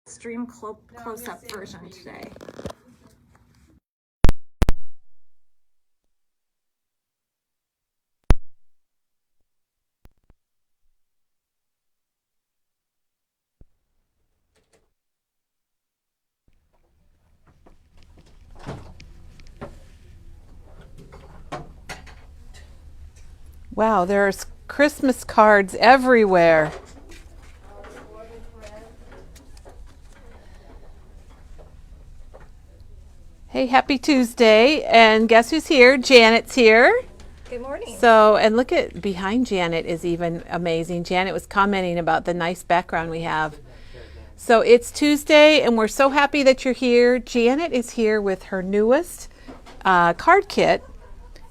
Extreme close-up version today. Wow, there's Christmas cards everywhere. Hey, happy Tuesday. And guess who's here? Janet's here. Good morning. So, and look at behind Janet is even amazing. Janet was commenting about the nice background we have. So it's Tuesday and we're so happy that you're here. Janet is here with her newest card kit.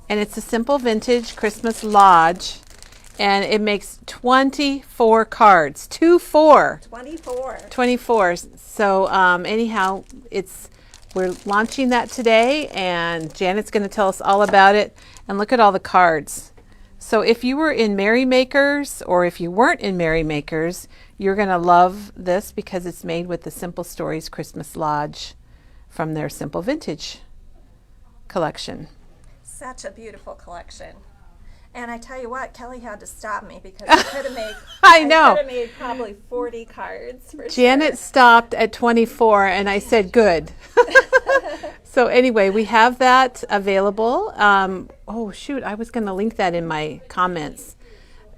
And it's a simple vintage Christmas lodge, and it makes 24 cards. 24. 24. So anyhow, we're launching that today, and Janet's going to tell us all about it. And look at all the cards. So if you were in Merrymakers, or if you weren't in Merrymakers, you're going to love this because it's made with the Simple Stories Christmas Lodge from their Simple Vintage collection. Such a beautiful collection. And I tell you what, Kelly had to stop me because I could have made I know. could have made probably 40 cards for Janet sure. stopped at 24 and I said good. So anyway, we have that available. Oh shoot, I was going to link that in my comments.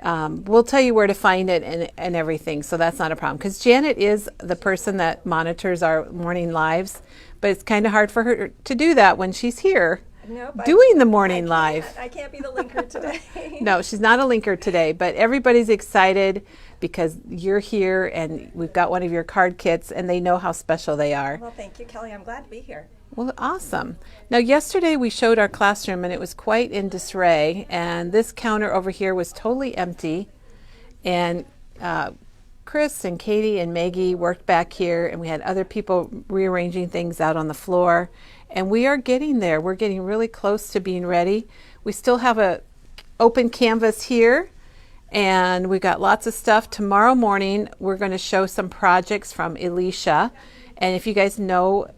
We'll tell you where to find it and everything, so that's not a problem. Because Janet is the person that monitors our morning lives, but it's kind of hard for her to do that when she's here. Nope, doing the morning live. I can't be the linker today. No, she's not a linker today, but everybody's excited because you're here and we've got one of your card kits and they know how special they are. Well, thank you, Kelly. I'm glad to be here. Well, awesome. Now, yesterday we showed our classroom and it was quite in disarray, and this counter over here was totally empty, and Chris and Katie and Maggie worked back here, and we had other people rearranging things out on the floor. And we are getting there. We're getting really close to being ready. We still have a open canvas here, and we got lots of stuff. Tomorrow morning, we're going to show some projects from Alicia. And if you guys know,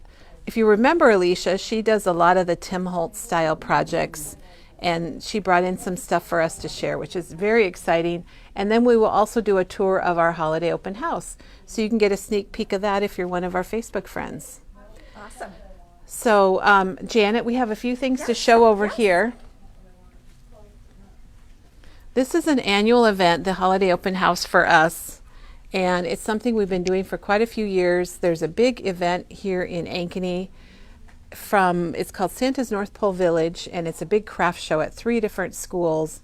if you remember Alicia, she does a lot of the Tim Holtz style projects. And she brought in some stuff for us to share, which is very exciting. And then we will also do a tour of our holiday open house. So you can get a sneak peek of that if you're one of our Facebook friends. Awesome. So, Janet, we have a few things to show over here. This is an annual event, the Holiday Open House for us, and it's something we've been doing for quite a few years. There's a big event here in Ankeny it's called Santa's North Pole Village, and it's a big craft show at 3 different schools,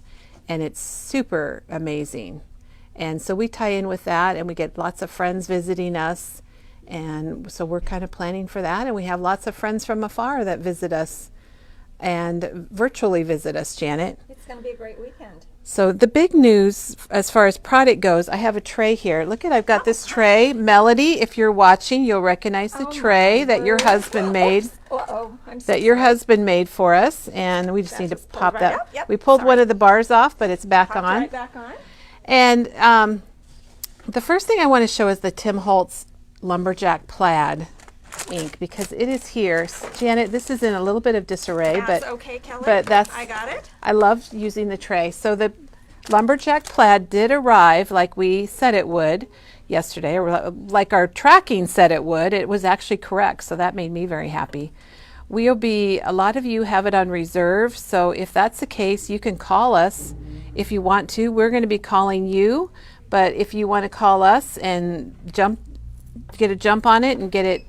and it's super amazing. And so we tie in with that, and we get lots of friends visiting us. And so we're kind of planning for that, and we have lots of friends from afar that visit us and virtually visit us, Janet. It's going to be a great weekend. So the big news as far as product goes, I have a tray here. Look at, I've got this tray. Melody, if you're watching, you'll recognize the tray that your husband made. Husband made for us, and we just need to pop that. Yep. We pulled one of the bars off, but it's back on. Right back on. And the first thing I want to show is the Tim Holtz Lumberjack Plaid ink, because it is here. Janet, this is in a little bit of disarray, That's okay, Kelly. but I got it. I love using the tray. So the Lumberjack Plaid did arrive like we said it would yesterday, or like our tracking said it would. It was actually correct, so that made me very happy. A lot of you have it on reserve, so if that's the case, you can call us if you want to. We're going to be calling you, but if you want to call us and get a jump on it and get it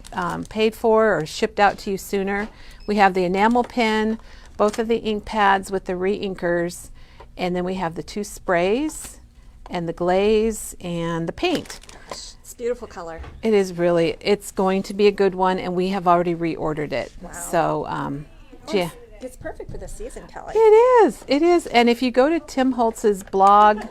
paid for or shipped out to you sooner. We have the enamel pen, both of the ink pads with the re-inkers, and then we have the 2 sprays and the glaze and the paint. It's a beautiful color. It is really, it's going to be a good one, and we have already reordered it. Wow. So, yeah. It's perfect for the season, Kelly. It is. And if you go to Tim Holtz's blog,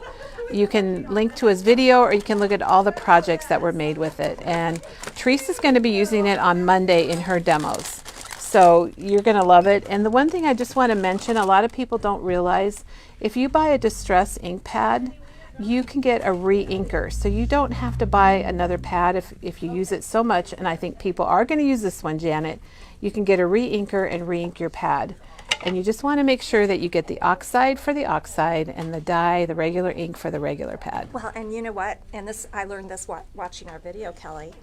you can link to his video, or you can look at all the projects that were made with it. And Teresa's going to be using it on Monday in her demos. So you're going to love it. And the one thing I just want to mention, a lot of people don't realize, if you buy a distress ink pad, you can get a re-inker. So you don't have to buy another pad if you use it so much, and I think people are going to use this one, Janet. You can get a re-inker and re-ink your pad. And you just want to make sure that you get the oxide for the oxide and the dye, the regular ink for the regular pad. Well, and you know what? And this, I learned this watching our video, Kelly.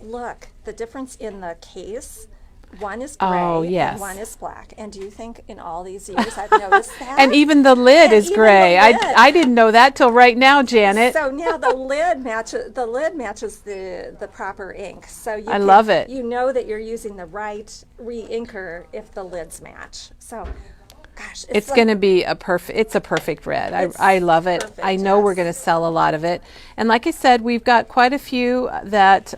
Look, the difference in the case. One is gray and one is black. And do you think in all these years I've noticed that? And even the lid is gray. I didn't know that till right now, Janet. So now the lid matches the proper ink. So you love it. You know that you're using the right re-inker if the lids match. So gosh, it's going to be a perfect red. I love it. Perfect, I know we're going to sell a lot of it. And like I said, we've got quite a few that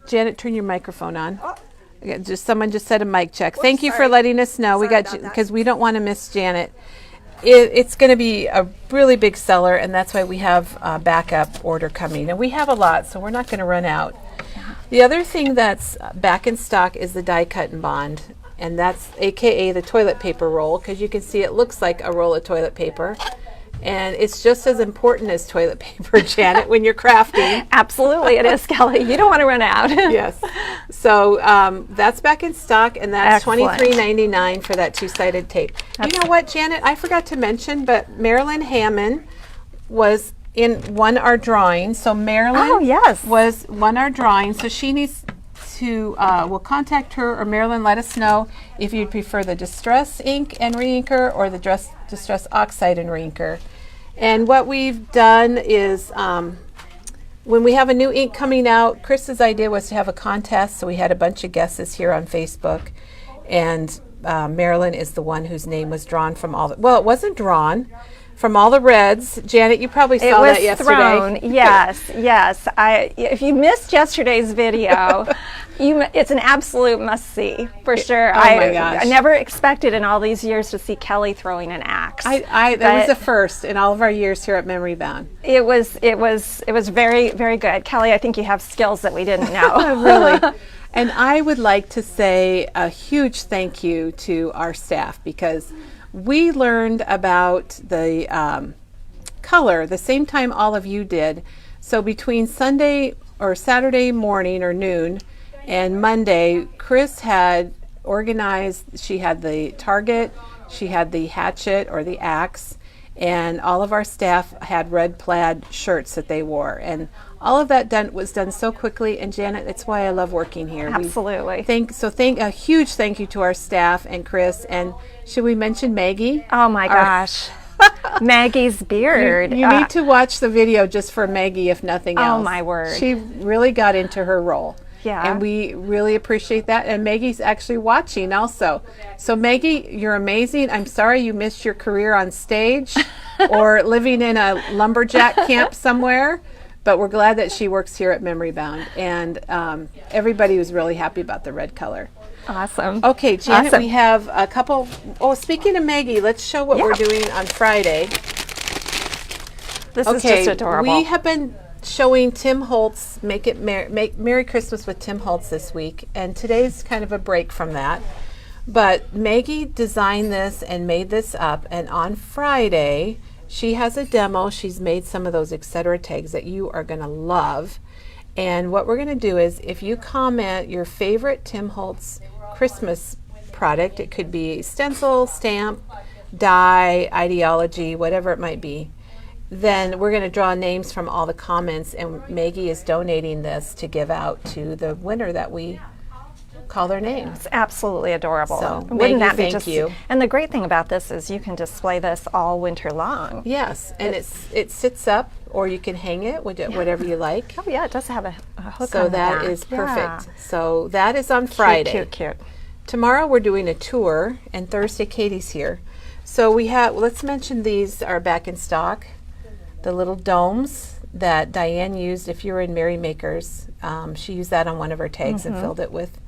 Janet, turn your microphone on. Oh. Someone just said a mic check. Thank you for sorry. letting us know. Sorry We got about that. because we don't want to miss Janet. It's going to be a really big seller, and that's why we have a backup order coming. And we have a lot, so we're not going to run out. The other thing that's back in stock is the die cut and bond, and that's AKA the toilet paper roll, because you can see it looks like a roll of toilet paper. And it's just as important as toilet paper, Janet, when you're crafting. Absolutely, it is, Kelly. You don't want to run out. Yes. So that's back in stock, and that's $23.99 for that two-sided tape. You know what, Janet? I forgot to mention, but Marilyn Hammond was won our drawing. So Marilyn won our drawing. So she needs to, we'll contact her, or Marilyn, let us know if you'd prefer the Distress ink and re-inker or the Distress oxide and re-inker. And what we've done is when we have a new ink coming out, Chris's idea was to have a contest, so we had a bunch of guesses here on Facebook, and Marilyn is the one whose name was drawn from all the, well, it wasn't drawn from all the reds. Janet, you probably saw that yesterday. Thrown. Yes, yes. If you missed yesterday's video, it's an absolute must-see for sure. Oh my gosh. I never expected in all these years to see Kelly throwing an axe. That was a first in all of our years here at Memory Bound. It was very, very good. Kelly, I think you have skills that we didn't know. Really. And I would like to say a huge thank you to our staff, because we learned about the color the same time all of you did. So between Sunday or Saturday morning or noon and Monday, Chris had organized, she had the target, she had the hatchet or the axe, and all of our staff had red plaid shirts that they wore. And all of that was done so quickly. And Janet, it's why I love working here. Absolutely. A huge thank you to our staff and Chris. And should we mention Maggie? Oh my gosh. Maggie's beard. You need to watch the video just for Maggie, if nothing else. Oh my word. She really got into her role. Yeah. And we really appreciate that. And Maggie's actually watching also. So Maggie, you're amazing. I'm sorry you missed your career on stage or living in a lumberjack camp somewhere, but we're glad that she works here at Memory Bound. And everybody was really happy about the red color. Awesome. Okay, Janet, we have a couple. Oh, speaking of Maggie, let's show what we're doing on Friday. This is just adorable. We have been showing Tim Holtz, make Merry Christmas with Tim Holtz this week, and today's kind of a break from that. But Maggie designed this and made this up, and on Friday she has a demo. She's made some of those etc. tags that you are going to love. And what we're going to do is, if you comment your favorite Tim Holtz Christmas product, it could be stencil, stamp, die, ideology, whatever it might be, then we're going to draw names from all the comments, and Maggie is donating this to give out to the winner that we call their name. It's absolutely adorable. So, Wouldn't Maggie, that be thank just you. And the great thing about this is you can display this all winter long. Yes, and it sits up, or you can hang it, whatever you like. Oh yeah, it does have a hook So on the that back. is perfect. Yeah. So that is on Friday. Cute, cute, cute. Tomorrow we're doing a tour, and Thursday Katie's here. So we have, let's mention these are back in stock. The little domes that Diane used, if you were in Merrymakers, she used that on one of her tags and filled it with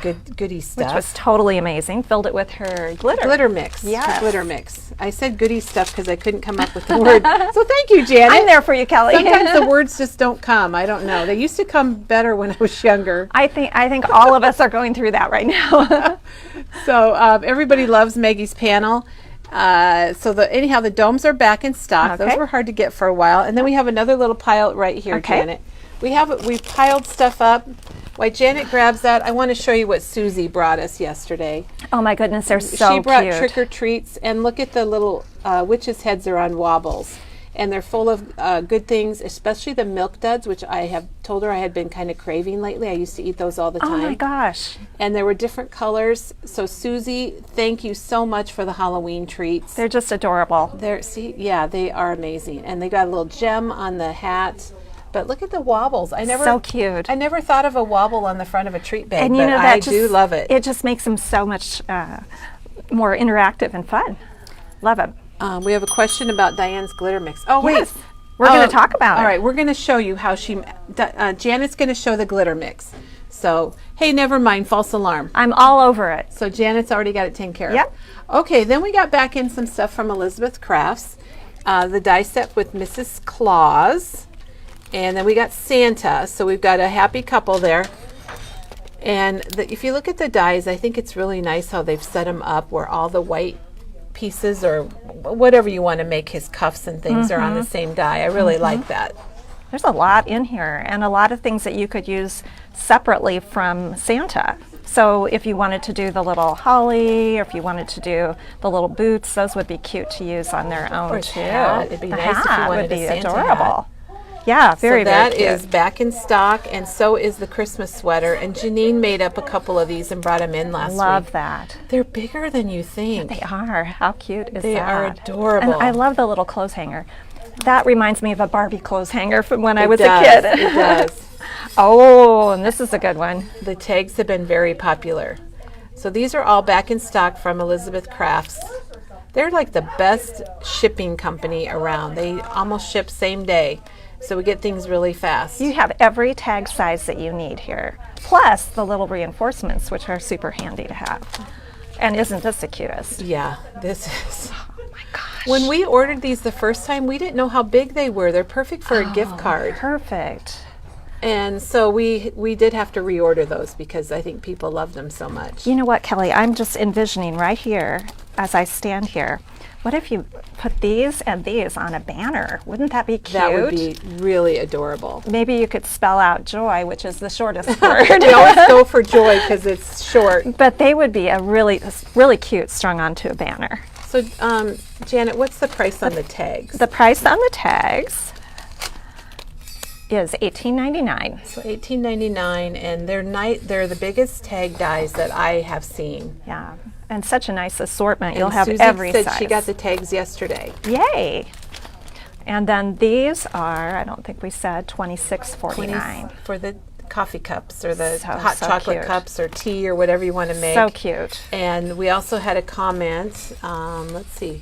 goodie stuff. Which was totally amazing. Filled it with her glitter. Glitter mix. Yes. Her glitter mix. I said goodie stuff because I couldn't come up with the word. So thank you, Janet. I'm there for you, Kelly. Sometimes the words just don't come. I don't know. They used to come better when I was younger. I think all of us are going through that right now. So everybody loves Maggie's panel. Anyhow, the domes are back in stock. Okay. Those were hard to get for a while. And then we have another little pile right here, Okay. Janet. We piled stuff up. While Janet grabs that, I want to show you what Susie brought us yesterday. Oh my goodness, they're so She brought cute. trick or treats, and look at the little witches' heads are on wobbles, and they're full of good things, especially the milk duds, which I have told her I had been kind of craving lately. I used to eat those all the time. Oh my gosh. And there were different colors. So Susie, thank you so much for the Halloween treats. They're just adorable. They are amazing, and they got a little gem on the hat. But look at the wobbles. So cute. I never thought of a wobble on the front of a treat bag, And but you know, I do love it. It just makes them so much more interactive and fun. Love them. We have a question about Diane's glitter mix. Oh, wait. Yes. We're going to talk about it. All right, we're going to show you how Janet's going to show the glitter mix. So, hey, never mind, false alarm. I'm all over it. So Janet's already got it taken care of. Yep. Okay, then we got back in some stuff from Elizabeth Crafts. The die set with Mrs. Claus. And then we got Santa, so we've got a happy couple there. And if you look at the dies, I think it's really nice how they've set them up where all the white pieces or whatever you want to make his cuffs and things are on the same die. I really like that. There's a lot in here and a lot of things that you could use separately from Santa. So if you wanted to do the little holly, or if you wanted to do the little boots, those would be cute to use on their own Or too. hat. It'd be The nice if you hat wanted would a be Santa adorable. hat. Yeah, very, so that very cute. is back in stock, and so is the Christmas sweater. And Janine made up a couple of these and brought them in last Love week. that. They're bigger than you think. They are. How cute is that? They are adorable. And I love the little clothes hanger. That reminds me of a Barbie clothes hanger from when I was does. a kid. It does. Oh, and this is a good one. The tags have been very popular. So these are all back in stock from Elizabeth Crafts. They're like the best shipping company around. They almost ship same day. So we get things really fast. You have every tag size that you need here, plus the little reinforcements, which are super handy to have. And isn't this the cutest? Yeah, this is. Oh my gosh. When we ordered these the first time, we didn't know how big they were. They're perfect for a gift card. Perfect. And so we did have to reorder those because I think people love them so much. You know what, Kelly? I'm just envisioning right here as I stand here. What if you put these and these on a banner? Wouldn't that be cute? That would be really adorable. Maybe you could spell out joy, which is the shortest word. We always go for joy because it's short. But they would be a really cute strung onto a banner. So, Janet, what's the price on the tags? The price on the tags is $18.99. So $18.99, and they're the biggest tag dies that I have seen. Yeah, and such a nice assortment. You'll And have Susie every said size. she got the tags yesterday. Yay! And then these are, I don't think we said, $26.49. For the coffee cups or the So, hot so chocolate cute. cups or tea or whatever you want to make. So cute. And we also had a comment. Let's see.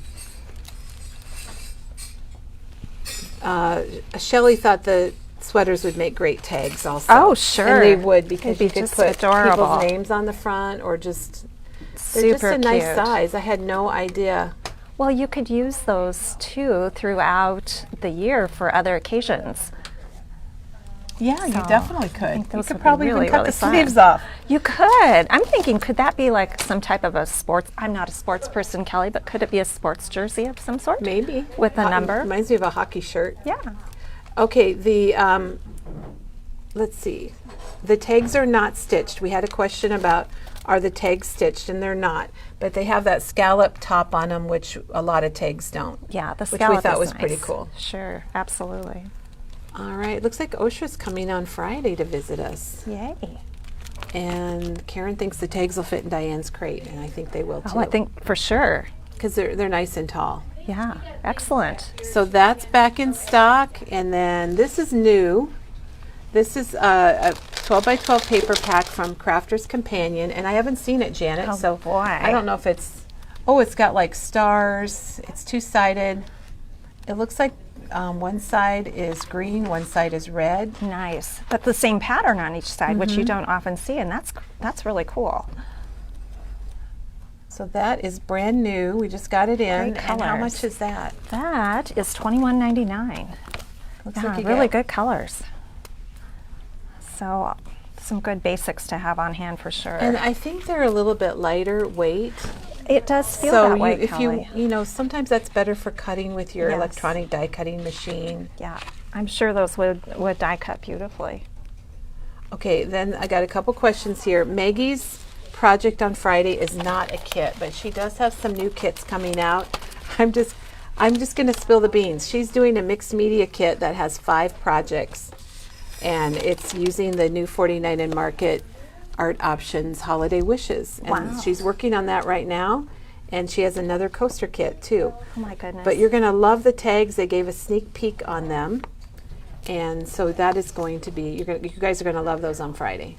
Shelley thought the sweaters would make great tags also. Oh, sure. And they would because It'd be you could just put adorable. people's names on the front or just, they're Super just a nice cute. size. I had no idea. Well, you could use those too throughout the year for other occasions. Yeah, you So, definitely I could. think You those could would be probably really, even cut really the fun. sleeves off. You could. I'm thinking, could that be like some type of a sports? I'm not a sports person, Kelly, but could it be a sports jersey of some sort? Maybe. With a number? Reminds me of a hockey shirt. Yeah. Okay, let's see. The tags are not stitched. We had a question about are the tags stitched, and they're not. But they have that scallop top on them, which a lot of tags don't. Yeah, the which scallop we thought is was nice. pretty cool. Sure, absolutely. All right, looks like OSHA's coming on Friday to visit us. Yay. And Karen thinks the tags will fit in Diane's crate, and I think they will too. Oh, I think for sure. Because they're nice and tall. Yeah, excellent. So that's back in stock, and then this is new. This is a 12 by 12 paper pack from Crafter's Companion, and I haven't seen it, Janet. Oh, so boy. I don't know if it's. Oh, it's got like stars. It's two-sided. It looks like one side is green, one side is red. Nice. But the same pattern on each side, which you don't often see, and that's really cool. So that is brand new. We just got it in. Great And how colors. much is that? That is $21.99. Looks Yeah, like you really get- good colors. So some good basics to have on hand for sure. And I think they're a little bit lighter weight. It does feel So that way, if Kelly. you know, sometimes that's better for cutting with your Yes. electronic die cutting machine. Yeah, I'm sure those would die cut beautifully. Okay, then I got a couple questions here. Maggie's project on Friday is not a kit, but she does have some new kits coming out. I'm just going to spill the beans. She's doing a mixed media kit that has 5 projects, and it's using the new 49 and Market Art Options Holiday Wishes. And Wow. she's working on that right now, and she has another coaster kit too. Oh my goodness. But you're going to love the tags. They gave a sneak peek on them. And so that is going to be, you guys are going to love those on Friday.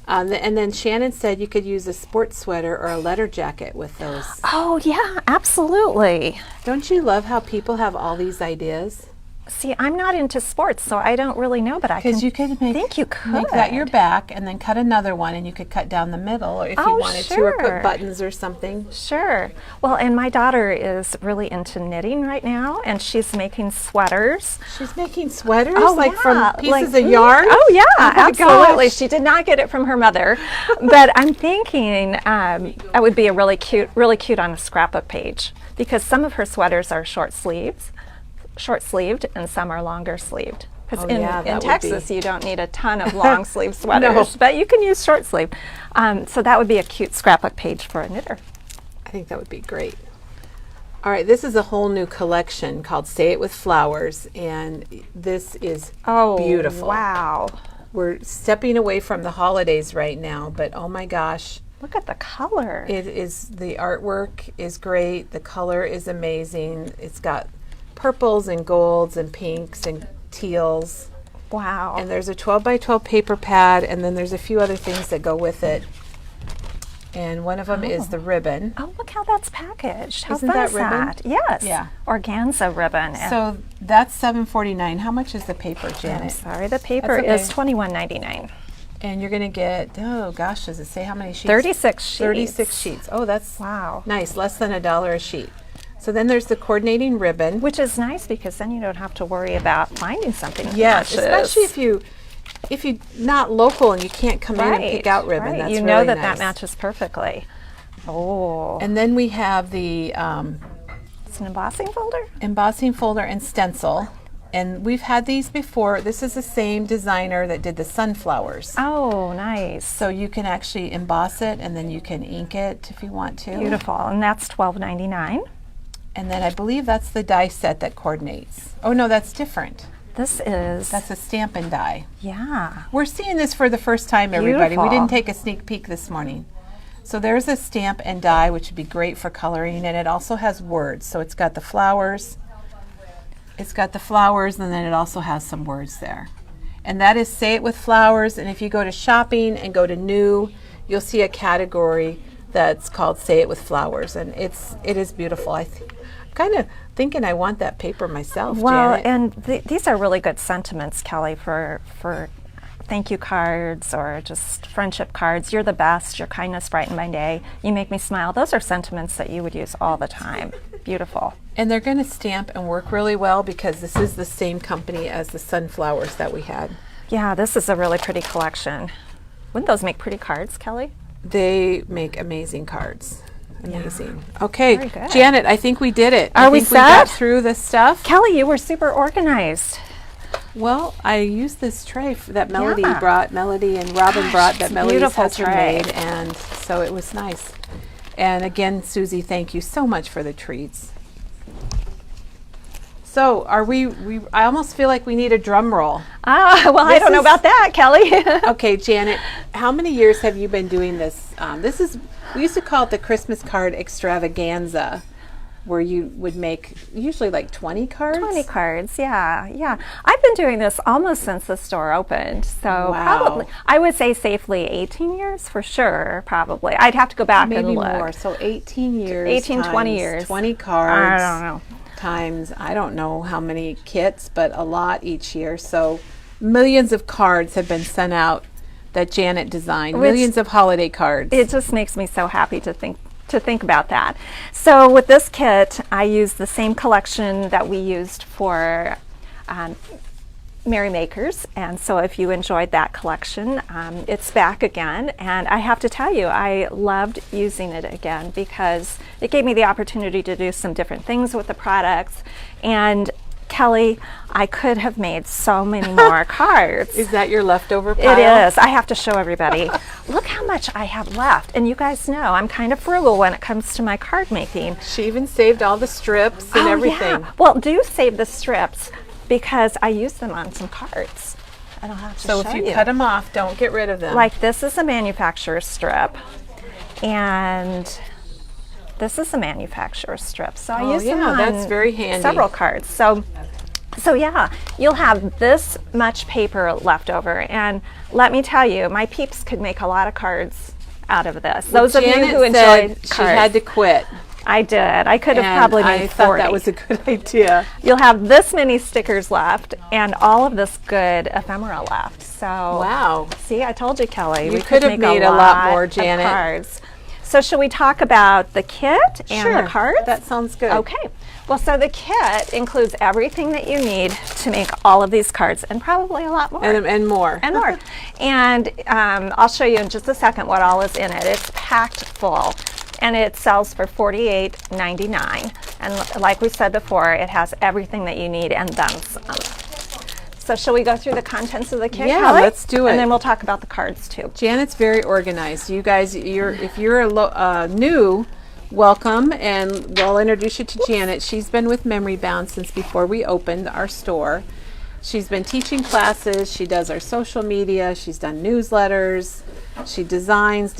And then Shannon said you could use a sports sweater or a letter jacket with those. Oh yeah, absolutely. Don't you love how people have all these ideas? See, I'm not into sports, so I don't really know, but I can. Because you could think you could make that your back and then cut another one, and you could cut down the middle, or if you Oh, wanted to, or sure. put buttons or something. Sure. Well, and my daughter is really into knitting right now, and she's making sweaters. She's making sweaters, Oh, like yeah, from pieces like- of yarn? Oh yeah, Oh my absolutely. gosh. She did not get it from her mother, but I'm thinking that would be a really cute on a scrapbook page, because some of her sweaters are short sleeved, and some are longer sleeved. Because Oh, in yeah, that would Texas, be- you don't need a ton of long sleeve sweaters, but you can use short sleeve. So that would be a cute scrapbook page for a knitter. I think that would be great. All right, this is a whole new collection called Say It With Flowers, and this is beautiful. Wow. We're stepping away from the holidays right now, but oh my gosh, Look at the color. it is, the artwork is great, the color is amazing. It's got purples and golds and pinks and teals, Wow. and there's a 12 by 12 paper pad, and then there's a few other things that go with it. And one of them is the ribbon. Oh, look how that's packaged. How Isn't fun that is ribbon? that? Yes. Yeah. Organza ribbon. And- So that's $7.49. How much is the paper, I'm Janet? sorry, the paper That's okay. is $21.99. And you're going to get, oh gosh, does it say how many sheets? 36 sheets. 36 sheets. Oh, that's Wow. nice. Less than $1 a sheet. So then there's the coordinating ribbon. Which is nice because then you don't have to worry about finding something that Yes, matches. especially if you're not local and you can't come in and pick out ribbon. Right. That's you really know that nice. that matches perfectly. Oh. And then we have the It's an embossing folder? embossing folder and stencil. And we've had these before. This is the same designer that did the sunflowers. Oh, nice. So you can actually emboss it and then you can ink it if you want to. Beautiful. And that's $12.99. And then I believe that's the die set that coordinates. Oh no, that's different. This is, That's a stamp and die. yeah. We're seeing this for the first time, everybody. We Beautiful. didn't take a sneak peek this morning. So there's a stamp and die, which would be great for coloring, and it also has words. So it's got the flowers. It's got the flowers, and then it also has some words there. And that is Say It With Flowers. And if you go to shopping and go to new, you'll see a category that's called Say It With Flowers, and it is beautiful. I'm kind of thinking I want that paper myself, Well, Janet. and these are really good sentiments, Kelly, for thank you cards or just friendship cards. You're the best. Your kindness brightened my day. You make me smile. Those are sentiments that you would use all the time. Beautiful. And they're going to stamp and work really well because this is the same company as the sunflowers that we had. Yeah, this is a really pretty collection. Wouldn't those make pretty cards, Kelly? They make amazing cards. Amazing. Okay, Very good. Janet, I think we did it. Are I we think we got set? through this stuff. Kelly, you were super organized. Well, I used this tray that Melody Yeah. brought, Melody and Robin Gosh, brought it's that a Melody's beautiful husband tray. made, and so it was nice. And again, Susie, thank you so much for the treats. So are we I almost feel like we need a drum roll. Ah, well, I This don't know is- about that, Kelly. Okay, Janet, how many years have you been doing this? We used to call it the Christmas card extravaganza, where you would make usually like 20 cards. 20 cards, yeah. I've been doing this almost since the store opened, so Wow. probably, I would say safely 18 years for sure, probably. I'd have to go back Maybe and look. more. So 18 years. 18, 20 times years. 20 cards. I don't know. Times, I don't know how many kits, but a lot each year. So millions of cards have been sent out that Janet designed. Which- Millions of holiday cards. It just makes me so happy to think about that. So with this kit, I used the same collection that we used for Merrymakers, and so if you enjoyed that collection, it's back again, and I have to tell you, I loved using it again because it gave me the opportunity to do some different things with the products. And Kelly, I could have made so many more cards. Is that your leftover pile? It is. I have to show everybody. Look how much I have left. And you guys know I'm kind of frugal when it comes to my card making. She even saved all the strips and everything. Yeah. Well, do save the strips because I use them on some cards. And I'll have to show you. So if you cut them off, don't get rid of them. Like this is a manufacturer's strip. And this is a manufacturer's strip. So I use them on that's very handy. Several cards. So yeah, you'll have this much paper left over. And let me tell you, my peeps could make a lot of cards out of this. Those of you who enjoyed cards. She had to quit. I did. I could have probably made 40. I thought that was a good idea. You'll have this many stickers left and all of this good ephemera left. So wow. See, I told you, Kelly. We could have made a lot more, Janet. Of cards. So should we talk about the kit and the cards? That sounds good. Okay. Well, so the kit includes everything that you need to make all of these cards, and probably a lot more. And more. And more. And I'll show you in just a second what all is in it. It's packed full. And it sells for $48.99. And like we said before, it has everything that you need and then some. So shall we go through the contents of the kit, Yeah, Kelly? let's do it. And then we'll talk about the cards too. Janet's very organized. You guys, if you're new, welcome, and we'll introduce you to Janet. She's been with Memory Bound since before we opened our store. She's been teaching classes. She does our social media. She's done newsletters. She designs,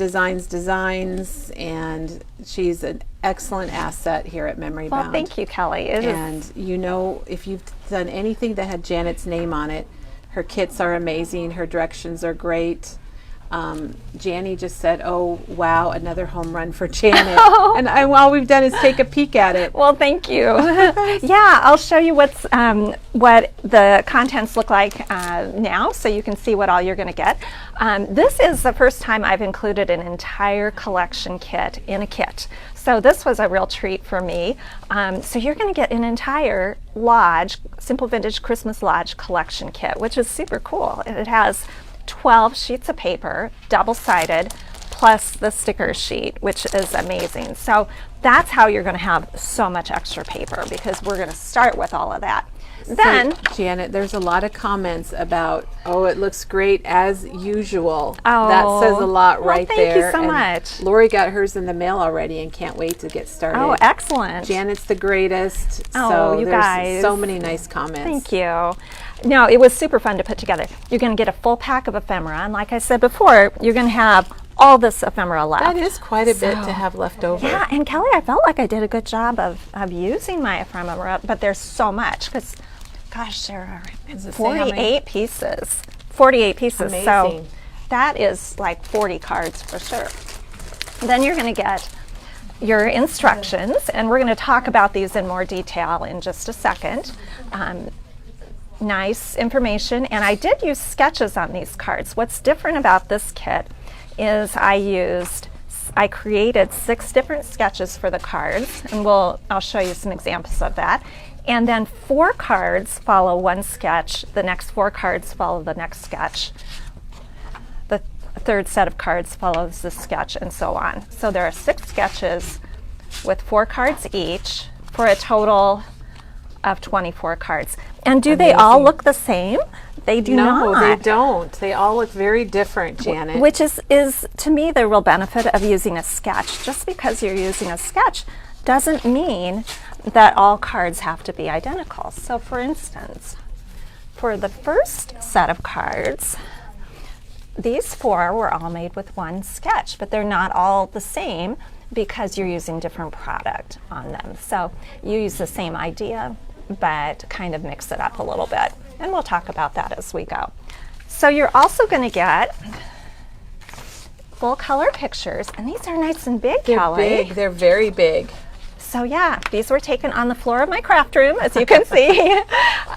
and she's an excellent asset here at Memory Bound. Well, thank you, Kelly. And you know, if you've done anything that had Janet's name on it, her kits are amazing. Her directions are great. Janny just said, "Oh wow, another home run for Janet!" And all we've done is take a peek at it. Well, thank you. Yeah, I'll show you what the contents look like now, so you can see what all you're going to get. This is the first time I've included an entire collection kit in a kit, so this was a real treat for me. So you're going to get an entire Lodge, Simple Vintage Christmas Lodge collection kit, which is super cool. It has 12 sheets of paper, double-sided, plus the sticker sheet, which is amazing. So that's how you're going to have so much extra paper, because we're going to start with all of that. Then, so, Janet, there's a lot of comments about, oh, it looks great as usual. Oh, that says a lot right there. Thank you so much. Lori got hers in the mail already and can't wait to get started. Oh, excellent. Janet's the greatest. Oh, so you there's guys. So many nice comments. Thank you. No, it was super fun to put together. You're going to get a full pack of ephemera, and like I said before, you're going to have all this ephemera left. That is quite a bit to have left over. Yeah, and Kelly, I felt like I did a good job of using my ephemera, but there's so much, because gosh, there are 48 pieces. 48 pieces. Amazing. So that is like 40 cards for sure. Then you're going to get your instructions, and we're going to talk about these in more detail in just a second. Nice information, and I did use sketches on these cards. What's different about this kit is I created 6 different sketches for the cards, and I'll show you some examples of that. And then 4 cards follow one sketch, the next 4 cards follow the next sketch, the third set of cards follows the sketch, and so on. So there are 6 sketches with 4 cards each for a total of 24 cards. And do they all look the same? They do not. No, they don't. They all look very different, Janet. Which is to me the real benefit of using a sketch. Just because you're using a sketch doesn't mean that all cards have to be identical. So for instance, for the first set of cards, these 4 were all made with one sketch, but they're not all the same because you're using different product on them. So you use the same idea, but kind of mix it up a little bit. And we'll talk about that as we go. So you're also going to get full color pictures, and these are nice and big, Kelly. They're big. They're very big. So yeah, these were taken on the floor of my craft room, as you can see.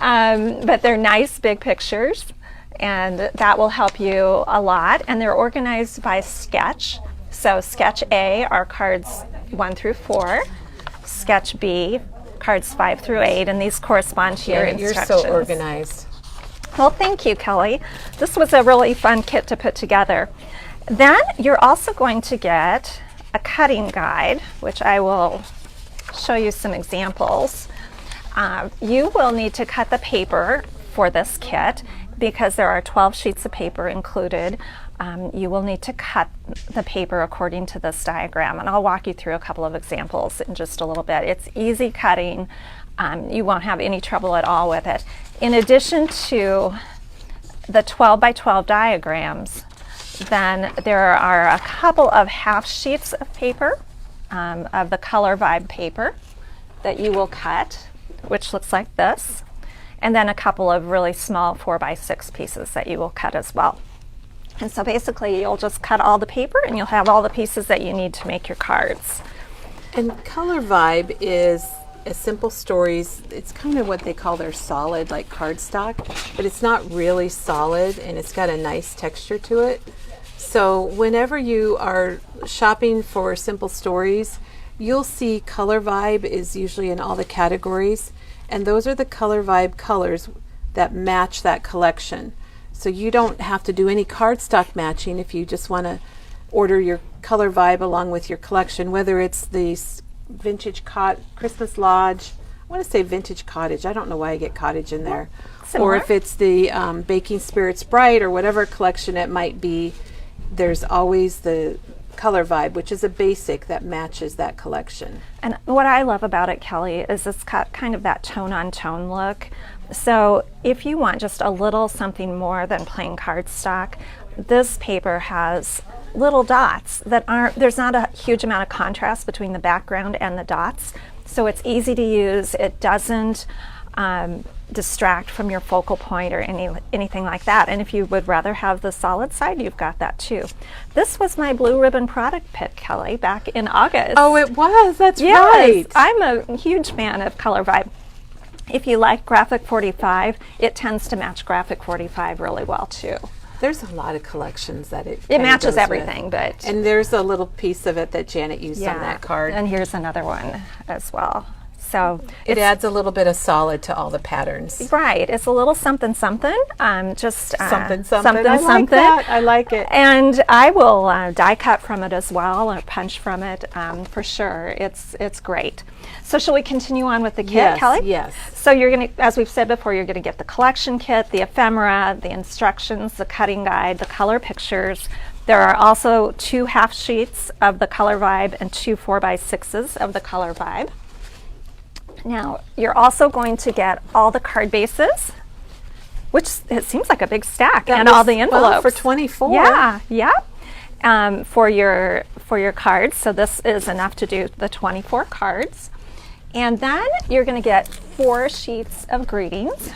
But they're nice big pictures, and that will help you a lot. And they're organized by sketch. So sketch A are cards 1 through 4. Sketch B, cards 5 through 8, and these correspond to your instructions. You're so organized. Well, thank you, Kelly. This was a really fun kit to put together. Then you're also going to get a cutting guide, which I will show you some examples. You will need to cut the paper for this kit because there are 12 sheets of paper included. You will need to cut the paper according to this diagram, and I'll walk you through a couple of examples in just a little bit. It's easy cutting. You won't have any trouble at all with it. In addition to the 12 by 12 diagrams, then there are a couple of half sheets of paper, of the Color Vibe paper that you will cut, which looks like this, and then a couple of really small 4 by 6 pieces that you will cut as well. And so basically you'll just cut all the paper and you'll have all the pieces that you need to make your cards. And Color Vibe is a simple stories. It's kind of what they call their solid, like cardstock, but it's not really solid, and it's got a nice texture to it. So whenever you are shopping for simple stories, you'll see Color Vibe is usually in all the categories, and those are the Color Vibe colors that match that collection. So you don't have to do any cardstock matching if you just want to order your Color Vibe along with your collection, whether it's the Vintage Christmas Lodge. I want to say Vintage Cottage. I don't know why I get cottage in there. Similar. Or if it's the Baking Spirits Bright or whatever collection it might be, there's always the Color Vibe, which is a basic that matches that collection. And what I love about it, Kelly, is it's got kind of that tone-on-tone look. So if you want just a little something more than plain cardstock, this paper has little dots that there's not a huge amount of contrast between the background and the dots. So it's easy to use. It doesn't distract from your focal point or anything like that. And if you would rather have the solid side, you've got that too. This was my blue ribbon product pick, Kelly, back in August. Oh, it was. That's yes, right. I'm a huge fan of Color Vibe. If you like Graphic 45, it tends to match Graphic 45 really well too. There's a lot of collections that it matches goes everything, with. but and there's a little piece of it that Janet used on that card. And here's another one as well. So it adds a little bit of solid to all the patterns. Right, it's a little something something. Just something. I like that. I like it. And I will die cut from it as well, or punch from it for sure. It's great. So shall we continue on with the kit, yes, Kelly? Yes. So you're going to, as we've said before, you're going to get the collection kit, the ephemera, the instructions, the cutting guide, the color pictures. There are also 2 half sheets of the Color Vibe and 2 4 by 6s of the Color Vibe. Now, you're also going to get all the card bases, which it seems like a big stack, and all the envelopes. Well, for 24. Yeah. For your cards. So this is enough to do the 24 cards. And then you're going to get 4 sheets of greetings.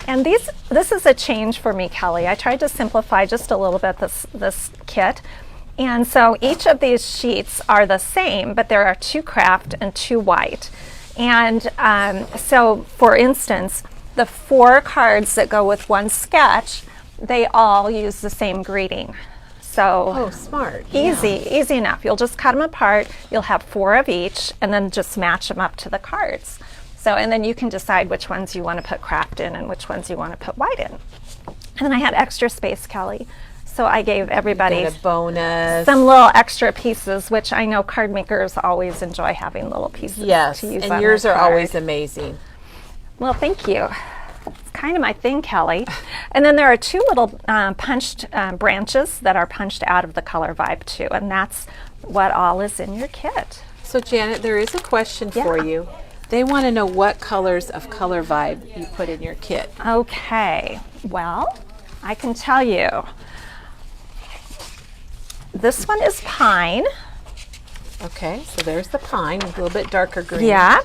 And this is a change for me, Kelly. I tried to simplify just a little bit this kit. And so each of these sheets are the same, but there are 2 craft and 2 white. And so, for instance, the 4 cards that go with 1 sketch, they all use the same greeting. So smart. Easy enough. You'll just cut them apart. You'll have 4 of each, and then just match them up to the cards. So, and then you can decide which ones you want to put craft in and which ones you want to put white in. And then I had extra space, Kelly. So I gave everybody a bonus, some little extra pieces, which I know card makers always enjoy having little pieces. Yes, to use and on yours their are card. always amazing. Well, thank you. It's kind of my thing, Kelly. And then there are 2 little punched branches that are punched out of the Color Vibe too, and that's what all is in your kit. So Janet, there is a question for you. They want to know what colors of Color Vibe you put in your kit. Okay, well, I can tell you. This one is pine. Okay, so there's the pine, a little bit darker green. Yeah.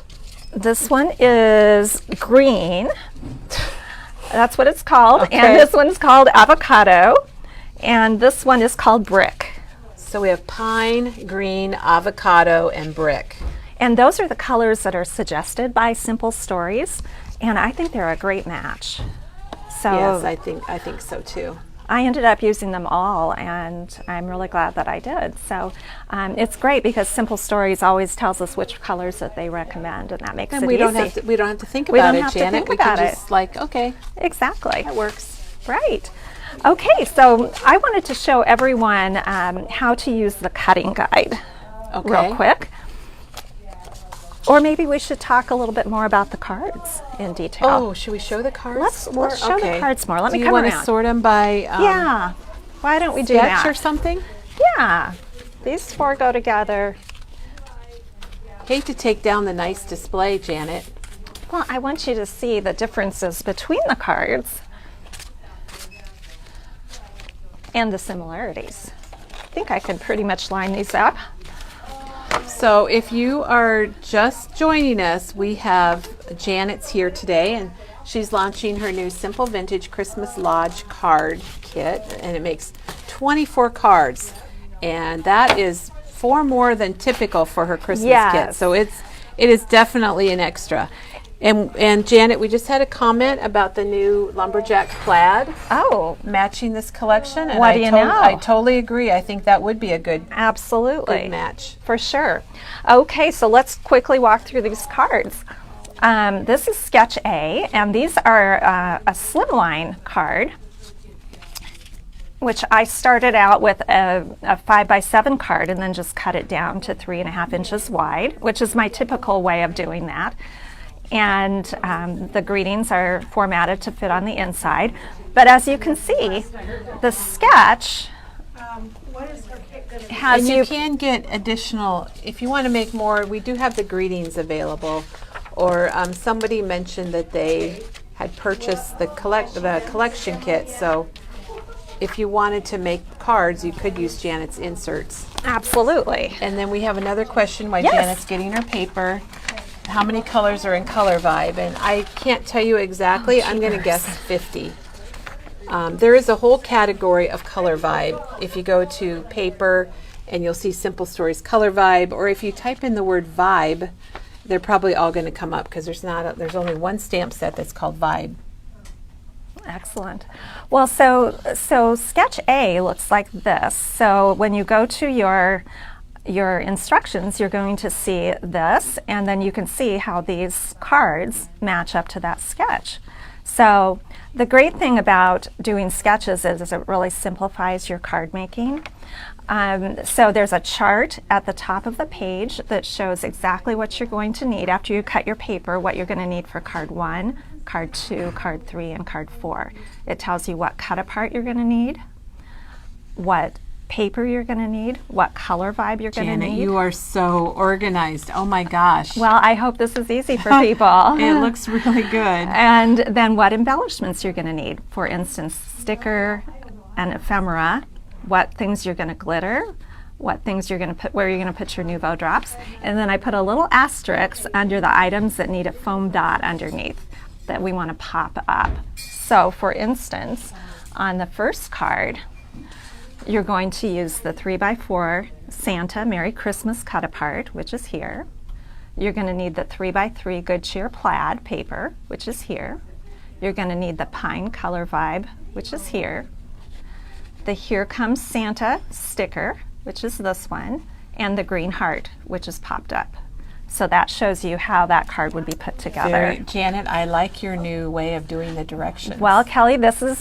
This one is green. That's what it's called. Okay. And this one's called avocado. And this one is called brick. So we have pine, green, avocado, and brick. And those are the colors that are suggested by Simple Stories. And I think they're a great match. So yes, I think so too. I ended up using them all, and I'm really glad that I did. So it's great because Simple Stories always tells us which colors that they recommend, and that makes it easy. We don't have to think about it, Janet. We can just okay. Exactly. That works. Right. Okay, so I wanted to show everyone how to use the cutting guide real quick. Or maybe we should talk a little bit more about the cards in detail. Oh, should we show the cards? Let's show the cards more. Let me come around. Do you want to sort them by yeah. Why don't we do that? Sketch or something? Yeah. These 4 go together. Hate to take down the nice display, Janet. Well, I want you to see the differences between the cards and the similarities. I think I can pretty much line these up. So if you are just joining us, we have Janet's here today, and she's launching her new Simple Vintage Christmas Lodge card kit, and it makes 24 cards, and that is 4 more than typical for her Christmas kit. So it is definitely an extra. And Janet, we just had a comment about the new Lumberjack Plaid. Oh, matching this collection. And what do you know? I totally agree. I think that would be a good match. For sure. Okay, so let's quickly walk through these cards. This is Sketch A, and these are a slimline card, which I started out with a 5x7 card and then just cut it down to 3.5 inches wide, which is my typical way of doing that. And the greetings are formatted to fit on the inside. But as you can see, the sketch has and you can get additional, if you want to make more, we do have the greetings available. Or somebody mentioned that they had purchased the collection kit, so if you wanted to make cards, you could use Janet's inserts. Absolutely. And then we have another question while Janet's getting her paper. How many colors are in Color Vibe? And I can't tell you exactly. I'm going to guess 50. There is a whole category of Color Vibe. If you go to paper and you'll see Simple Stories Color Vibe, or if you type in the word Vibe, they're probably all going to come up because there's only one stamp set that's called Vibe. Excellent. Well, so Sketch A looks like this. So when you go to your instructions, you're going to see this, and then you can see how these cards match up to that sketch. So the great thing about doing sketches is it really simplifies your card making. So there's a chart at the top of the page that shows exactly what you're going to need after you cut your paper, what you're going to need for card 1, card 2, card 3, and card 4. It tells you what cut apart you're going to need, what paper you're going to need, what color vibe you're going to need. Janet, you are so organized. Oh my gosh. Well, I hope this is easy for people. It looks really good. And then what embellishments you're going to need. For instance, sticker and ephemera, what things you're going to glitter, what things you're going to put, where you're going to put your Nouveau drops. And then I put a little asterisk under the items that need a foam dot underneath that we want to pop up. So for instance, on the first card, you're going to use the 3x4 Santa Merry Christmas cut apart, which is here. You're going to need the 3x3 Good Cheer Plaid paper, which is here. You're going to need the Pine Color Vibe, which is here. The Here Comes Santa sticker, which is this one, and the Green Heart, which is popped up. So that shows you how that card would be put together. Janet, I like your new way of doing the directions. Well, Kelly, this is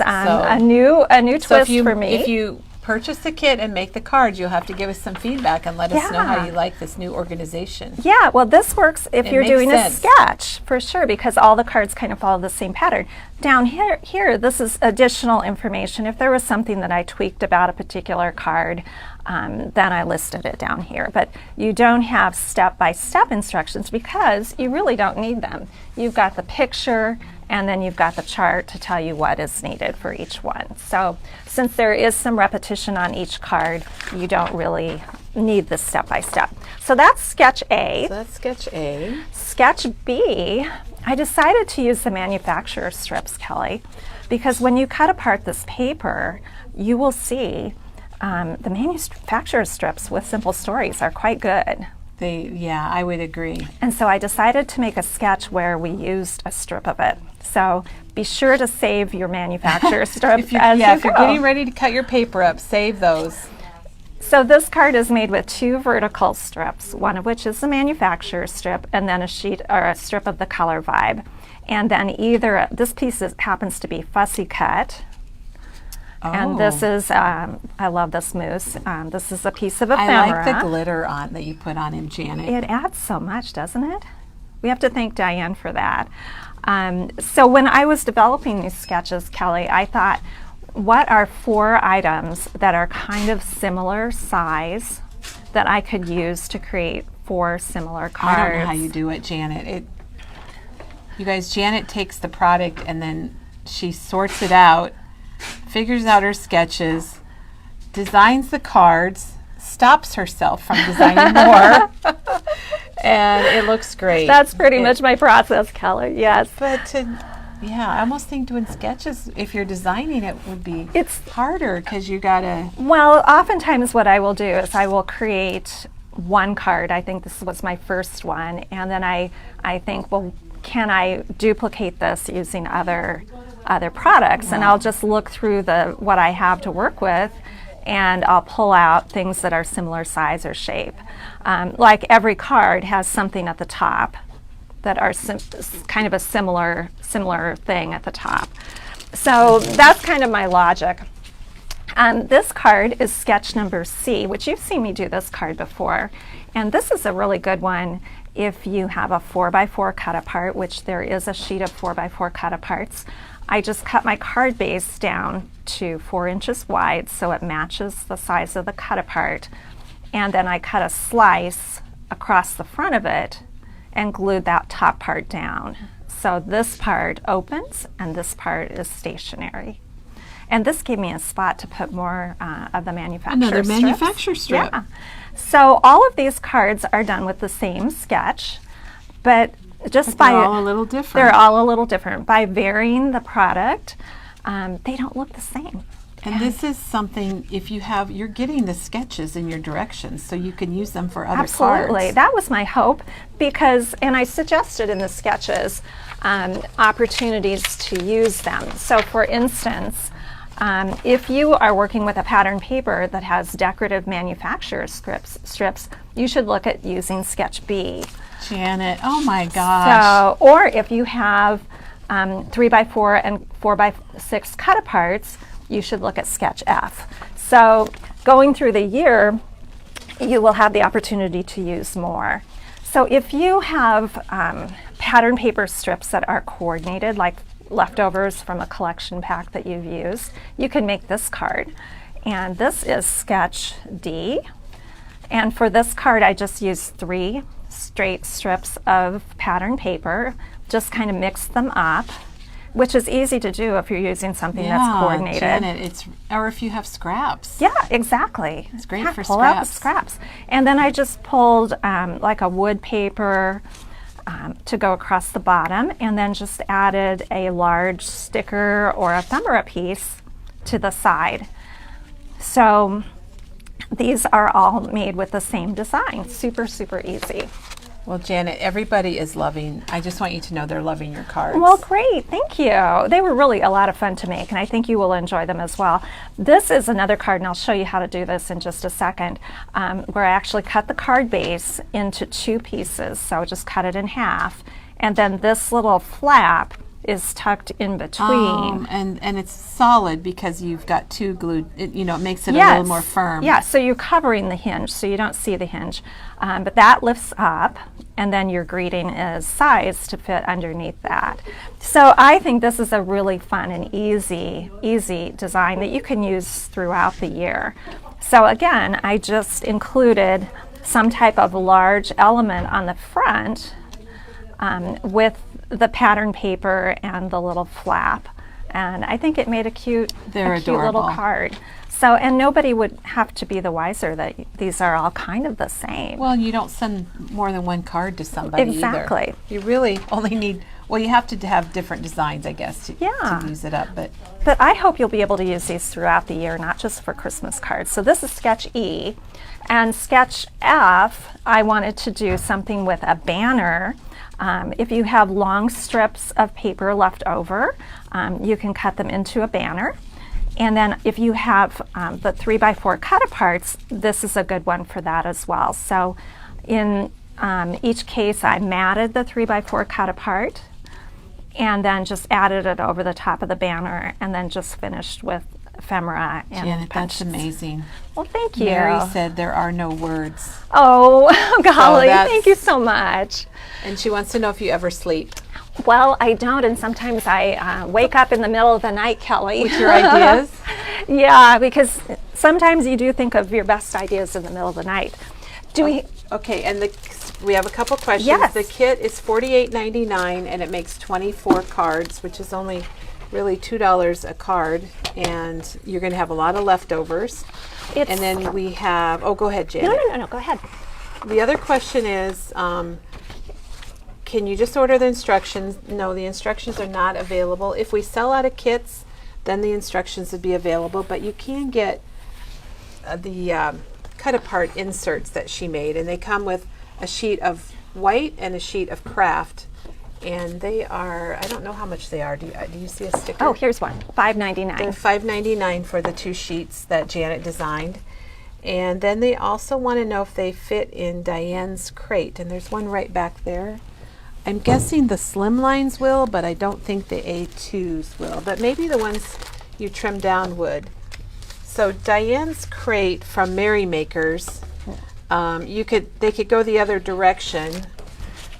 a new twist for me. If you purchase the kit and make the cards, you'll have to give us some feedback and let us know how you like this new organization. Yeah, well, this works if you're doing a sketch, for sure, because all the cards kind of follow the same pattern. Down here, this is additional information. If there was something that I tweaked about a particular card, then I listed it down here. But you don't have step-by-step instructions because you really don't need them. You've got the picture, and then you've got the chart to tell you what is needed for each one. So since there is some repetition on each card, you don't really need the step-by-step. So that's Sketch A. So that's Sketch A. Sketch B, I decided to use the manufacturer strips, Kelly, because when you cut apart this paper, you will see the manufacturer strips with Simple Stories are quite good. Yeah, I would agree. And so I decided to make a sketch where we used a strip of it. So be sure to save your manufacturer strip if you're go. getting ready to cut your paper up, save those. So this card is made with 2 vertical strips, one of which is the manufacturer strip, and then a sheet or a strip of the color vibe. And then either this piece happens to be fussy cut, and this is I love this mousse. This is a piece of ephemera. I like the glitter on that you put on him, Janet. It adds so much, doesn't it? We have to thank Diane for that. So when I was developing these sketches, Kelly, I thought, what are 4 items that are kind of similar size that I could use to create 4 similar cards? I don't know how you do it, Janet. You guys, Janet takes the product and then she sorts it out, figures out her sketches, designs the cards, stops herself from designing more, and it looks great. That's pretty much my process, Kelly, yes. But I almost think doing sketches, if you're designing it, would be harder because you gotta... Well, oftentimes what I will do is I will create one card. I think this was my first one, and then I think, well, can I duplicate this using other products? And I'll just look through what I have to work with, and I'll pull out things that are similar size or shape. Like every card has something at the top that are kind of a similar thing at the top. So that's kind of my logic. This card is sketch number C, which you've seen me do this card before. And this is a really good one if you have a 4x4 cut apart, which there is a sheet of 4x4 cut aparts. I just cut my card base down to 4 inches wide so it matches the size of the cut apart. And then I cut a slice across the front of it and glued that top part down. So this part opens and this part is stationary. And this gave me a spot to put more of the manufacturer strips. Another manufacturer strip. Yeah. So all of these cards are done with the same sketch, but they're all a little different. They're all a little different. By varying the product, they don't look the same. And this is something, if you're getting the sketches in your directions, so you can use them for other cards. Absolutely. That was my hope, and I suggested in the sketches opportunities to use them. So for instance, if you are working with a pattern paper that has decorative manufacturer strips, you should look at using sketch B. Janet, oh my gosh. Or if you have 3x4 and 4x6 cut aparts, you should look at sketch F. So going through the year, you will have the opportunity to use more. So if you have pattern paper strips that are coordinated, like leftovers from a collection pack that you've used, you can make this card. And this is sketch D. And for this card, I just used 3 straight strips of pattern paper, just kind of mixed them up, which is easy to do if you're using something that's coordinated. Janet, or if you have scraps. Yeah, exactly. It's great for pull out the scraps. And then I just pulled like a wood paper to go across the bottom, and then just added a large sticker or ephemera piece to the side. So these are all made with the same design. Super, super easy. Well, Janet, everybody is I just want you to know they're loving your cards. Well, great. Thank you. They were really a lot of fun to make, and I think you will enjoy them as well. This is another card, and I'll show you how to do this in just a second, where I actually cut the card base into 2 pieces. So just cut it in half. And then this little flap is tucked in between. And it's solid because you've got 2 glued, it makes it a little more firm. Yeah, so you're covering the hinge, so you don't see the hinge. But that lifts up, and then your greeting is sized to fit underneath that. So I think this is a really fun and easy design that you can use throughout the year. So again, I just included some type of large element on the front with the pattern paper and the little flap, and I think it made a cute little card. So, and nobody would have to be the wiser that these are all kind of the same. Well, you don't send more than 1 card to somebody exactly. either. You really only need, you have to have different designs, I guess, to use it up. But I hope you'll be able to use these throughout the year, not just for Christmas cards. So this is sketch E, and sketch F, I wanted to do something with a banner. If you have long strips of paper left over, you can cut them into a banner. And then if you have the 3x4 cut-aparts, this is a good one for that as well. So in each case, I matted the 3x4 cut-apart and then just added it over the top of the banner and then just finished with ephemera and Janet, punches. that's amazing. Well, thank you. Mary said there are no words. Oh, golly, that's- thank you so much. And she wants to know if you ever sleep. Well, I don't, and sometimes I wake up in the middle of the night, Kelly. With your ideas? Yeah, because sometimes you do think of your best ideas in the middle of the night. Do we? Okay, and we have a couple questions. Yes. The kit is $48.99 and it makes 24 cards, which is only really $2 a card, and you're going to have a lot of leftovers. It's, And then we have, oh, go ahead, Janet. no, go ahead. The other question is, can you just order the instructions? No, the instructions are not available. If we sell out of kits, then the instructions would be available, but you can get the cut-apart inserts that she made, and they come with a sheet of white and a sheet of craft, and they are, I don't know how much they are. Do you see a sticker? Oh, here's one, $5.99. They're $5.99 for the 2 sheets that Janet designed. And then they also want to know if they fit in Diane's crate, and there's one right back there. I'm guessing the slim lines will, but I don't think the A2s will, but maybe the ones you trim down would. So Diane's crate from Merrymakers, they could go the other direction.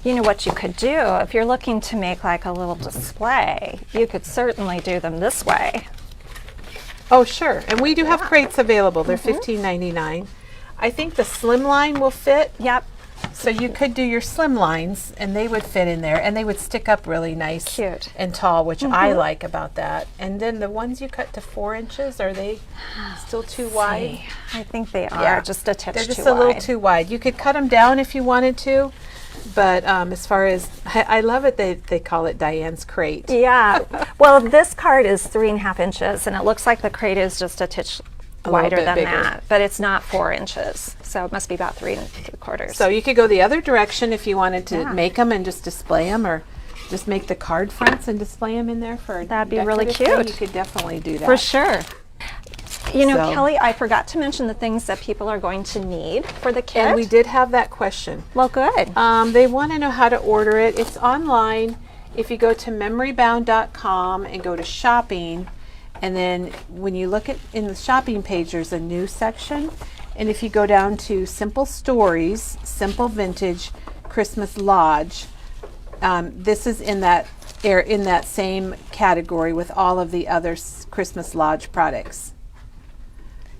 You know what you could do, if you're looking to make like a little display, you could certainly do them this way. Oh, sure, and we do have crates available. They're $15.99. I think the slim line will fit. Yep. So you could do your slim lines, and they would fit in there, and they would stick up really nice Cute. and tall, which I like about that. And then the ones you cut to 4 inches, are they still too wide? I think they are just a touch too wide. They're just a little too wide. You could cut them down if you wanted to, but as far as, I love it, they call it Diane's crate. Yeah. Well, this card is 3.5 inches, and it looks like the crate is just a titch wider bit than bigger. that, but it's not 4 inches, so it must be about 3 3/4. So you could go the other direction if you wanted to make them and just display them, or just make the card fronts and display them in there for That'd be really decorative thing. cute. You could definitely do that. For sure. You know, So- Kelly, I forgot to mention the things that people are going to need for the kit. And we did have that question. Well, good. They want to know how to order it. It's online. If you go to memorybound.com and go to shopping, and then when you look at in the shopping page, there's a new section. And if you go down to Simple Stories, Simple Vintage Christmas Lodge, this is in that same category with all of the other Christmas Lodge products.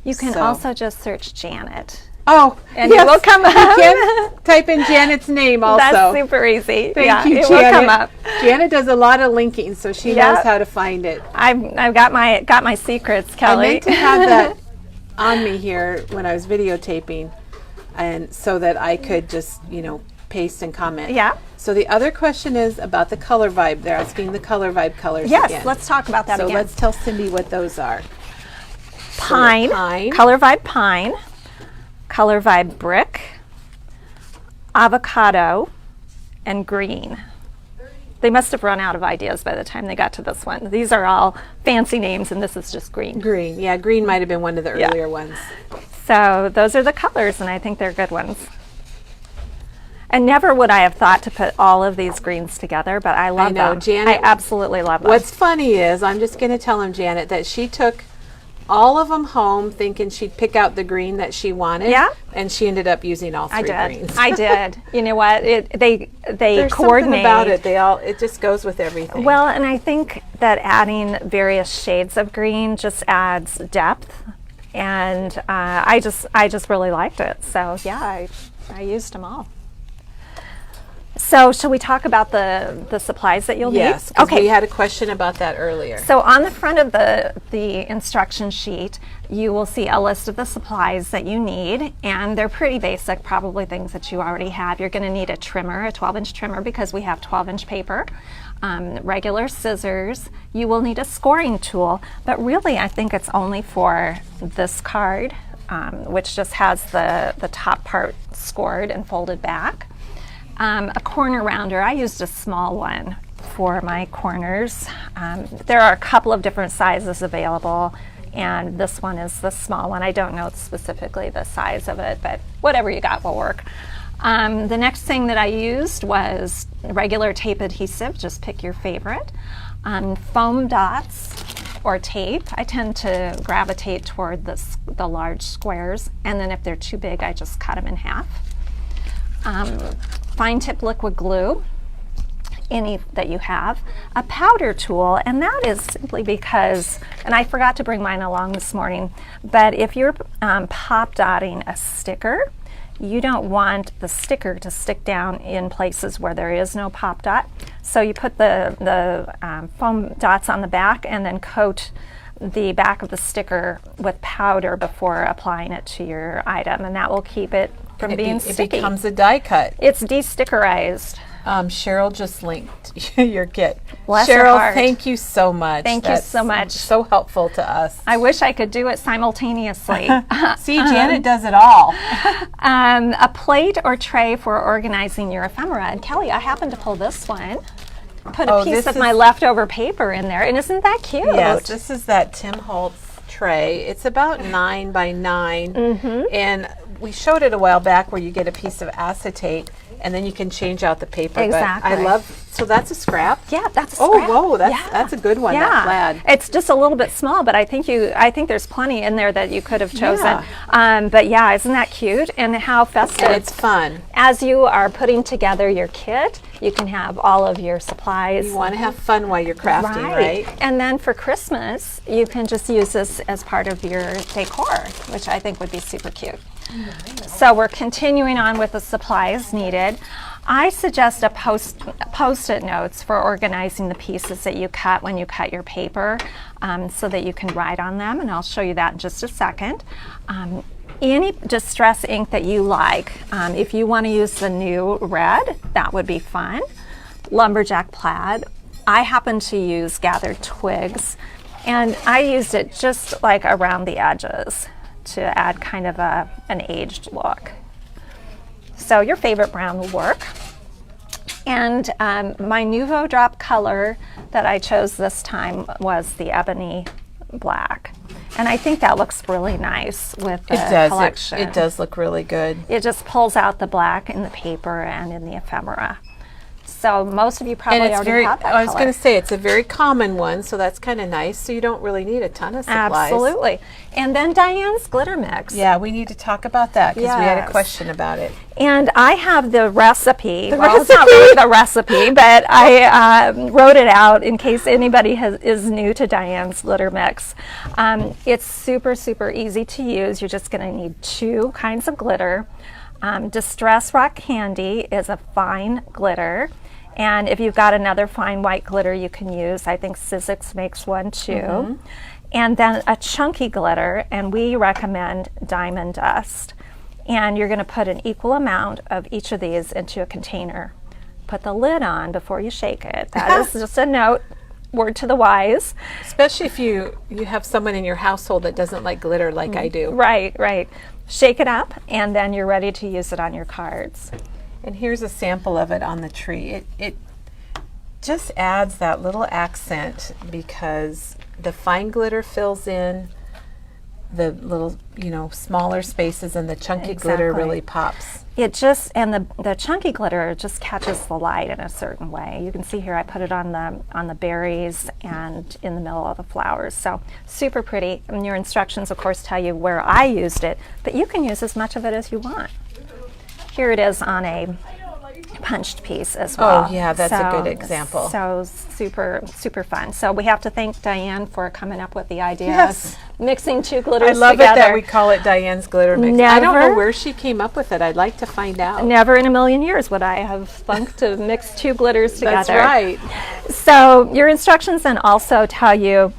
You can so- also just search Janet. Oh, And it will come up. You can type in Janet's name also. That's super easy. Thank you, it Janet. will come up. Janet does a lot of linking, so she knows how to find it. I've got my secrets, Kelly. I meant to have that on me here when I was videotaping, and so that I could just, paste and comment. Yeah. So the other question is about the color vibe. They're asking the color vibe colors Yes, again. let's talk about that so again. let's tell Cindy what those are. Pine, pine. Color Vibe Pine, Color Vibe Brick, Avocado, and Green. They must have run out of ideas by the time they got to this one. These are all fancy names, and this is just green. Green. Yeah, green might have been one of the earlier ones. So those are the colors, and I think they're good ones. And never would I have thought to put all of these greens together, but I love them. Janet, I absolutely love them. What's funny is, I'm just going to tell him, Janet, that she took all of them home thinking she'd pick out the green that she wanted. Yeah. And she ended up using all 3 greens. I did. You know what? They There's coordinate. something about it. It just goes with everything. Well, and I think that adding various shades of green just adds depth, and I just really liked it. So yeah, I used them all. So shall we talk about the supplies that you'll yes, need? 'cause we had a question about that earlier. So on the front of the instruction sheet, you will see a list of the supplies that you need, and they're pretty basic, probably things that you already have. You're going to need a trimmer, a 12-inch trimmer, because we have 12-inch paper, regular scissors. You will need a scoring tool, but really I think it's only for this card, which just has the top part scored and folded back. A corner rounder, I used a small one for my corners. There are a couple of different sizes available, and this one is the small one. I don't know specifically the size of it, but whatever you got will work. The next thing that I used was regular tape adhesive, just pick your favorite. Foam dots or tape. I tend to gravitate toward the large squares, and then if they're too big, I just cut them in half. Fine tip liquid glue, any that you have. A powder tool, and that is simply because, and I forgot to bring mine along this morning, but if you're pop dotting a sticker, you don't want the sticker to stick down in places where there is no pop dot. So you put the foam dots on the back and then coat the back of the sticker with powder before applying it to your item, and that will keep it from being sticky. It becomes a die cut. It's de-stickerized. Cheryl just linked your kit. Bless her Cheryl, heart. thank you so much. Thank you so much. So helpful to us. I wish I could do it simultaneously. See, Janet does it all. A plate or tray for organizing your ephemera. And Kelly, I happened to pull this one. Put a piece of my leftover paper in there, and isn't that cute? Yes, this is that Tim Holtz tray. It's about 9 by 9, and we showed it a while back where you get a piece of acetate, and then you can change out the paper. Exactly. But I love. So that's a scrap. Yeah, that's a Oh, scrap. whoa, that's a good one. Yeah, That plaid. it's just a little bit small, but I think there's plenty in there that you could have chosen. Yeah. But yeah, isn't that cute? And how festive! And it's fun. As you are putting together your kit, you can have all of your supplies. You want to have fun while you're crafting, right? And then for Christmas, you can just use this as part of your decor, which I think would be super cute. So we're continuing on with the supplies needed. I suggest a post-it notes for organizing the pieces that you cut when you cut your paper, so that you can write on them, and I'll show you that in just a second. Any distress ink that you like, if you want to use the new red, that would be fun. Lumberjack Plaid. I happen to use gathered twigs, and I used it just like around the edges to add kind of an aged look. So your favorite brown will work. And my Nuvo drop color that I chose this time was the ebony black. And I think that looks really nice with the collection. It does look really good. It just pulls out the black in the paper and in the ephemera. So most of you probably already have that I was color. going to say, it's a very common one, so that's kind of nice. So you don't really need a ton of supplies. Absolutely. And then Diane's glitter mix. Yeah, we need to talk about that because we had a Yes. question about it. And I have the recipe. It's not really the recipe, but I wrote it out in case anybody is new to Diane's glitter mix. It's super, super easy to use. You're just going to need 2 kinds of glitter. Distress Rock Candy is a fine glitter. And if you've got another fine white glitter you can use, I think Sizzix makes one too. And then a chunky glitter, and we recommend Diamond Dust. And you're going to put an equal amount of each of these into a container. Put the lid on before you shake it. That is just a note, word to the wise. Especially if you have someone in your household that doesn't like glitter like I do. Right, right. Shake it up, and then you're ready to use it on your cards. And here's a sample of it on the tree. It just adds that little accent because the fine glitter fills in the little, smaller spaces, and the chunky glitter really pops. It just, and the chunky glitter just catches the light in a certain way. You can see here I put it on the berries and in the middle of the flowers. So super pretty. And your instructions, of course, tell you where I used it, but you can use as much of it as you want. Here it is on a punched piece as well. Oh yeah, that's a good example. So super, super fun. So we have to thank Diane for coming up with the idea Yes. of mixing 2 glitters I love together. it that we call it Diane's glitter mix. I don't know Never- where she came up with it. I'd like to find out. Never in a million years would I have thunk to mix 2 glitters together. That's right. So your instructions then also tell you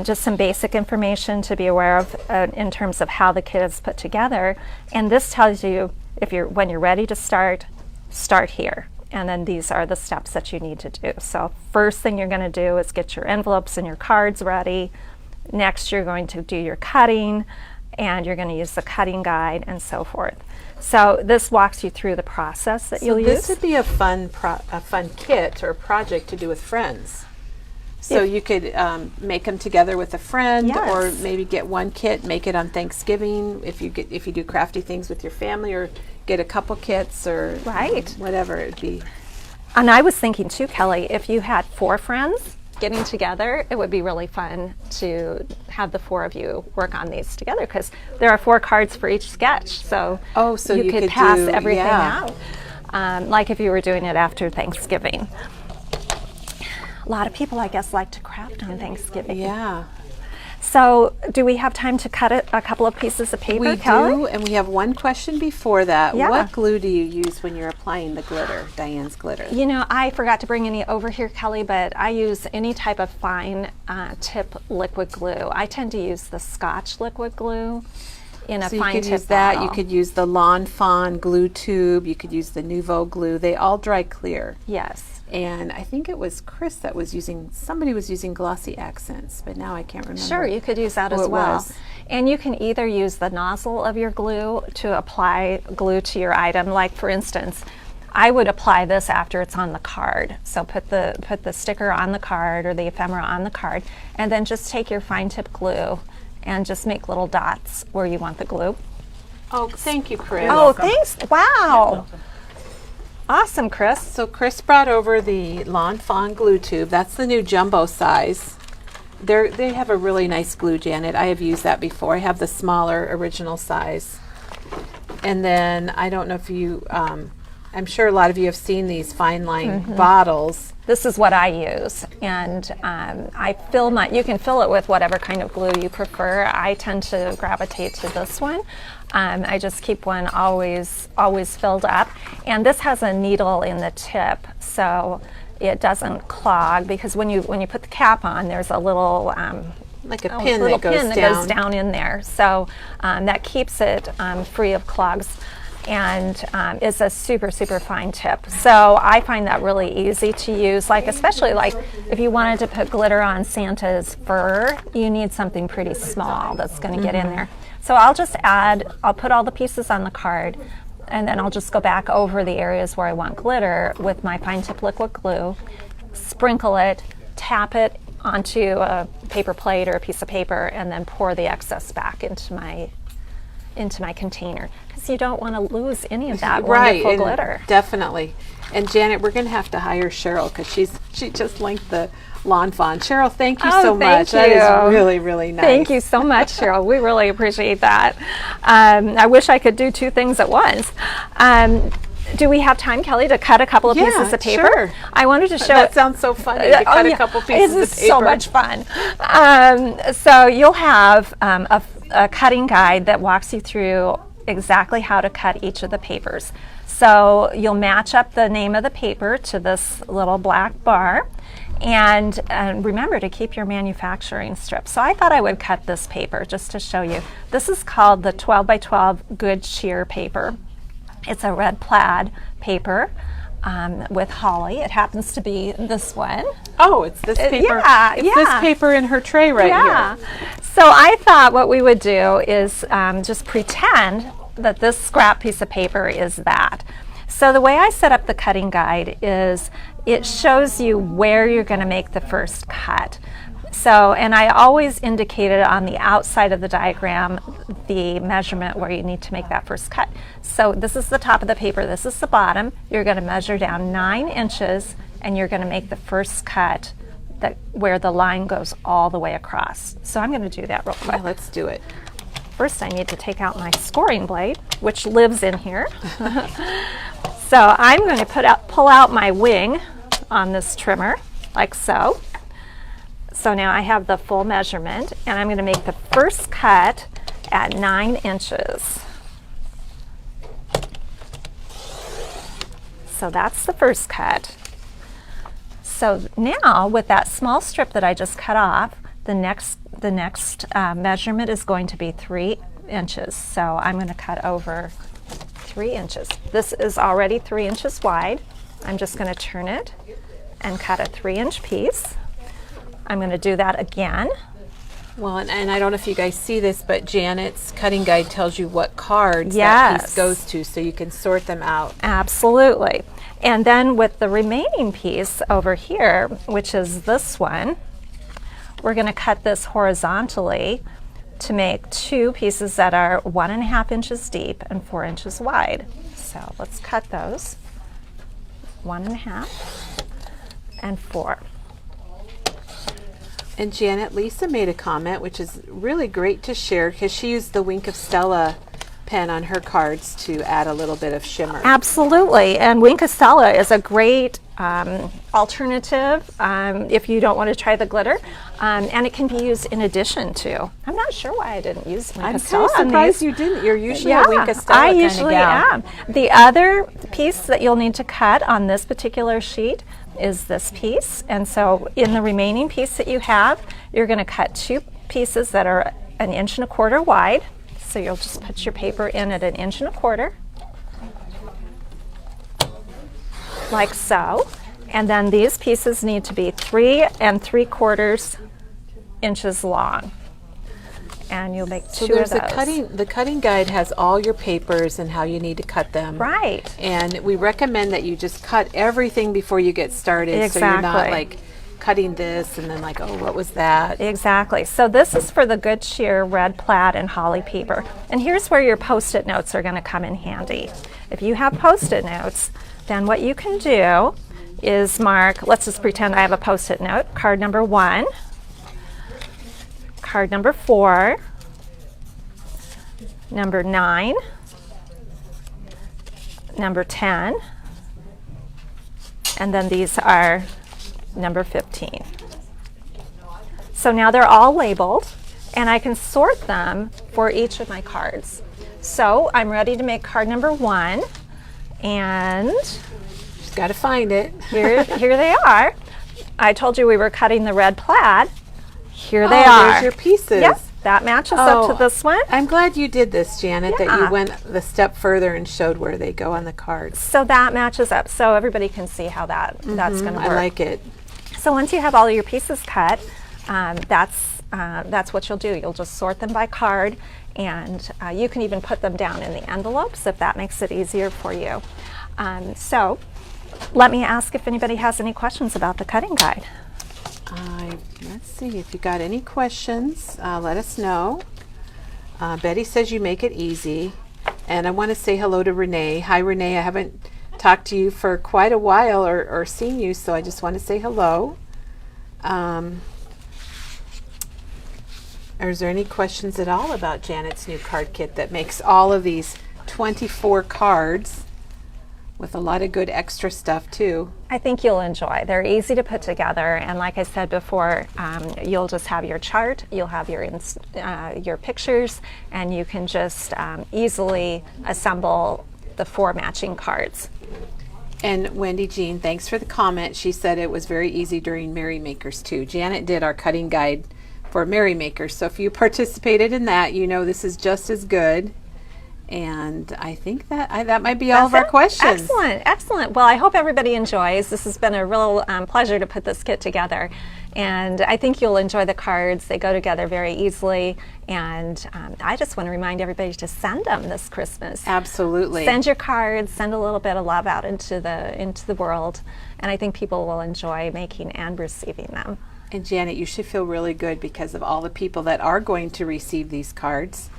just some basic information to be aware of in terms of how the kit is put together. And this tells you when you're ready to start here. And then these are the steps that you need to do. So first thing you're going to do is get your envelopes and your cards ready. Next, you're going to do your cutting. and you're going to use the cutting guide and so forth. So this walks you through the process that you'll use. This would be a fun kit or project to do with friends. So you could make them together with a friend, Yes. or maybe get one kit, make it on Thanksgiving if you do crafty things with your family, or get a couple kits, or Right. whatever it'd be. And I was thinking too, Kelly, if you had 4 friends getting together, it would be really fun to have the 4 of you work on these together, because there are 4 cards for each sketch. So, so you could pass do- everything yeah. out, like if you were doing it after Thanksgiving. A lot of people, I guess, like to craft on Thanksgiving. Yeah. So, do we have time to cut a couple of pieces of paper, We Kelly? do, and we have one question before that. Yeah. What glue do you use when you're applying the glitter, Diane's glitter? You know, I forgot to bring any over here, Kelly, but I use any type of fine tip liquid glue. I tend to use the Scotch liquid glue in a So you fine could tip use that. bottle. You could use the Lawn Fawn glue tube. You could use the Nouveau glue. They all dry clear. Yes. And I think it was Chris that was using, somebody was using glossy accents, but now I can't remember. Sure, you could use that who as it well. was. And you can either use the nozzle of your glue to apply glue to your item. Like for instance, I would apply this after it's on the card. So put the sticker on the card or the ephemera on the card, and then just take your fine tip glue and just make little dots where you want the glue. Oh, thank you, Chris. Oh, thanks. Wow. Awesome, Chris. So Chris brought over the Lawn Fawn glue tube. That's the new jumbo size. They have a really nice glue, Janet. I have used that before. I have the smaller original size. And then I don't know if you, I'm sure a lot of you have seen these fine line bottles. This is what I use, and you can fill it with whatever kind of glue you prefer. I tend to gravitate to this one. I just keep one always filled up, and this has a needle in the tip, so it doesn't clog, because when you put the cap on, there's a little Like a a pin little that goes pin that down. goes down in there, so that keeps it free of clogs. And it's a super fine tip. So I find that really easy to use, like especially like if you wanted to put glitter on Santa's fur, you need something pretty small that's going to get in there. So I'll put all the pieces on the card, and then I'll just go back over the areas where I want glitter with my fine tip liquid glue, sprinkle it, tap it onto a paper plate or a piece of paper, and then pour the excess back into my container, because you don't want to lose any of that wonderful and glitter. Definitely. And Janet, we're going to have to hire Cheryl, because she just linked the Lawn Fawn. Cheryl, thank you so much. Thank you. That is really, really nice. Thank you so much, Cheryl. We really appreciate that. I wish I could do 2 things at once. Do we have time, Kelly, to cut a couple of pieces of paper? Sure. I wanted to show. That sounds so funny, to cut a couple pieces of paper. This is so much fun. So you'll have a cutting guide that walks you through exactly how to cut each of the papers. So you'll match up the name of the paper to this little black bar, and remember to keep your manufacturing strip. So I thought I would cut this paper just to show you. This is called the 12 by 12 Good Cheer paper. It's a red plaid paper with holly. It happens to be this one. Oh, it's this paper. Yeah, This paper in her tray right here. So I thought what we would do is just pretend that this scrap piece of paper is that. So the way I set up the cutting guide is it shows you where you're going to make the first cut. So, and I always indicated on the outside of the diagram the measurement where you need to make that first cut. So this is the top of the paper, this is the bottom. You're going to measure down 9 inches, and you're going to make the first cut where the line goes all the way across. So I'm going to do that real quick. Yeah, let's do it. First, I need to take out my scoring blade, which lives in here. So I'm going to pull out my wing on this trimmer, like so. So now I have the full measurement, and I'm going to make the first cut at 9 inches. So that's the first cut. So now with that small strip that I just cut off, the next measurement is going to be 3 inches. So I'm going to cut over 3 inches. This is already 3 inches wide. I'm just going to turn it and cut a 3-inch piece. I'm going to do that again Well, and I don't know if you guys see this, but Janet's cutting guide tells you what cards that piece goes to, so you can sort them out. Absolutely. And then with the remaining piece over here, which is this one, we're going to cut this horizontally to make 2 pieces that are 1.5 inches deep and 4 inches wide. So let's cut those. 1.5 and 4. And Janet, Lisa made a comment, which is really great to share, because she used the Wink of Stella pen on her cards to add a little bit of shimmer. Absolutely, and Wink of Stella is a great alternative if you don't want to try the glitter, and it can be used in addition to. I'm not sure why I didn't use Wink of Stella. I'm surprised you didn't. You're usually a Wink of Stella I kind usually of gal. am. The other piece that you'll need to cut on this particular sheet is this piece, and so in the remaining piece that you have, you're going to cut 2 pieces that are 1.25 inches wide. So you'll just put your paper in at 1.25 inches, like so. And then these pieces need to be 3 3/4 inches long. And you'll make 2 of those. The cutting guide has all your papers and how you need to cut them. Right. And we recommend that you just cut everything before you get started. Exactly. So you're not like cutting this and then like, oh, what was that? Exactly. So this is for the Good Cheer red plaid and holly paper. And here's where your Post-it notes are going to come in handy. If you have Post-it notes, then what you can do is mark, let's just pretend I have a Post-it note, card number 1, card number 4, number 9, number 10, and then these are number 15. So now they're all labeled, and I can sort them for each of my cards. So I'm ready to make card number 1, and Just got to find it. here they are. I told you we were cutting the red plaid. Here they are. There's your pieces. Yep, that matches up to this one. I'm glad you did this, Janet, that Yeah. you went the step further and showed where they go on the cards. So that matches up, so everybody can see how that's going to work. I like it. So once you have all your pieces cut, that's what you'll do. You'll just sort them by card, and you can even put them down in the envelopes if that makes it easier for you. So let me ask if anybody has any questions about the cutting guide. Let's see, if you got any questions, let us know. Betty says you make it easy. And I want to say hello to Renee. Hi, Renee. I haven't talked to you for quite a while or seen you, so I just want to say hello. Is there any questions at all about Janet's new card kit that makes all of these 24 cards with a lot of good extra stuff too? I think you'll enjoy. They're easy to put together, and like I said before, you'll just have your chart, you'll have your pictures, and you can just easily assemble the 4 matching cards. And Wendy Jean, thanks for the comment. She said it was very easy during Merrymakers too. Janet did our cutting guide for Merrymakers, so if you participated in that, you know this is just as good. And I think that might be all of our questions. Excellent, excellent. Well, I hope everybody enjoys. This has been a real pleasure to put this kit together. And I think you'll enjoy the cards. They go together very easily. And I just want to remind everybody to send them this Christmas. Absolutely. Send your cards, send a little bit of love out into the world. And I think people will enjoy making and receiving them. And Janet, you should feel really good because of all the people that are going to receive these cards.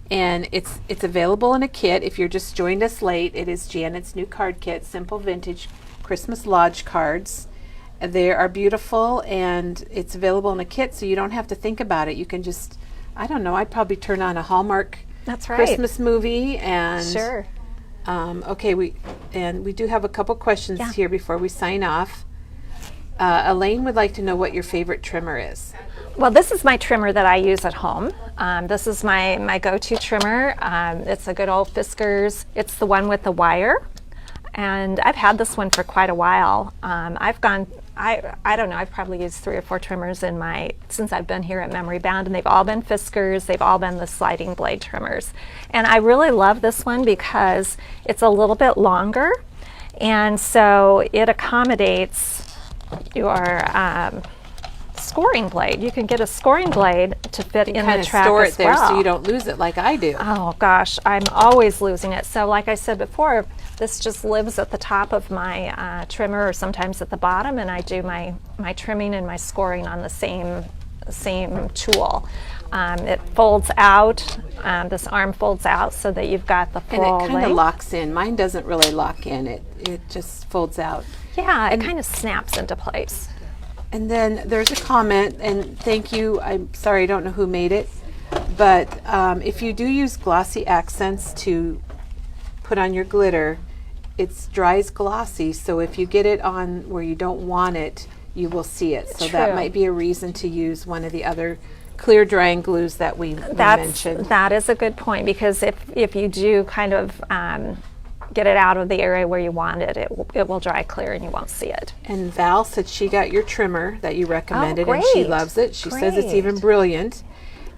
And it's available in a kit. If you're just joined us late, it is Janet's new card kit, Simple Vintage Christmas Lodge cards. They are beautiful, and it's available in a kit, so you don't have to think about it. You can just, I don't know, I'd probably turn on a Hallmark Christmas movie. And sure. Okay, we do have a couple questions here before we sign off. Elaine would like to know what your favorite trimmer is. Well, this is my trimmer that I use at home. This is my go-to trimmer. It's a good old Fiskars. It's the one with the wire. And I've had this one for quite a while. I don't know, I've probably used 3 or 4 trimmers since I've been here at Memory Bound, and they've all been Fiskars. They've all been the sliding blade trimmers. And I really love this one because it's a little bit longer, and so it accommodates your scoring blade. You can get a scoring blade to fit in the track store it as there well. so you don't lose it like I do. Oh gosh, I'm always losing it. So like I said before, this just lives at the top of my trimmer, or sometimes at the bottom, and I do my trimming and my scoring on the same tool. It folds out, this arm folds out so that you've got the full And it kind of length. locks in. Mine doesn't really lock in. It just folds out. Yeah, it kind of snaps into place. And then there's a comment, and thank you. I'm sorry, I don't know who made it, but if you do use glossy accents to put on your glitter, it dries glossy. So if you get it on where you don't want it, you will see it. So that True. might be a reason to use one of the other clear drying glues that we mentioned. That is a good point, because if you do kind of get it out of the area where you want it, it will dry clear and you won't see it. And Val said she got your trimmer that you recommended, and she great. loves it. She says it's Great. even brilliant.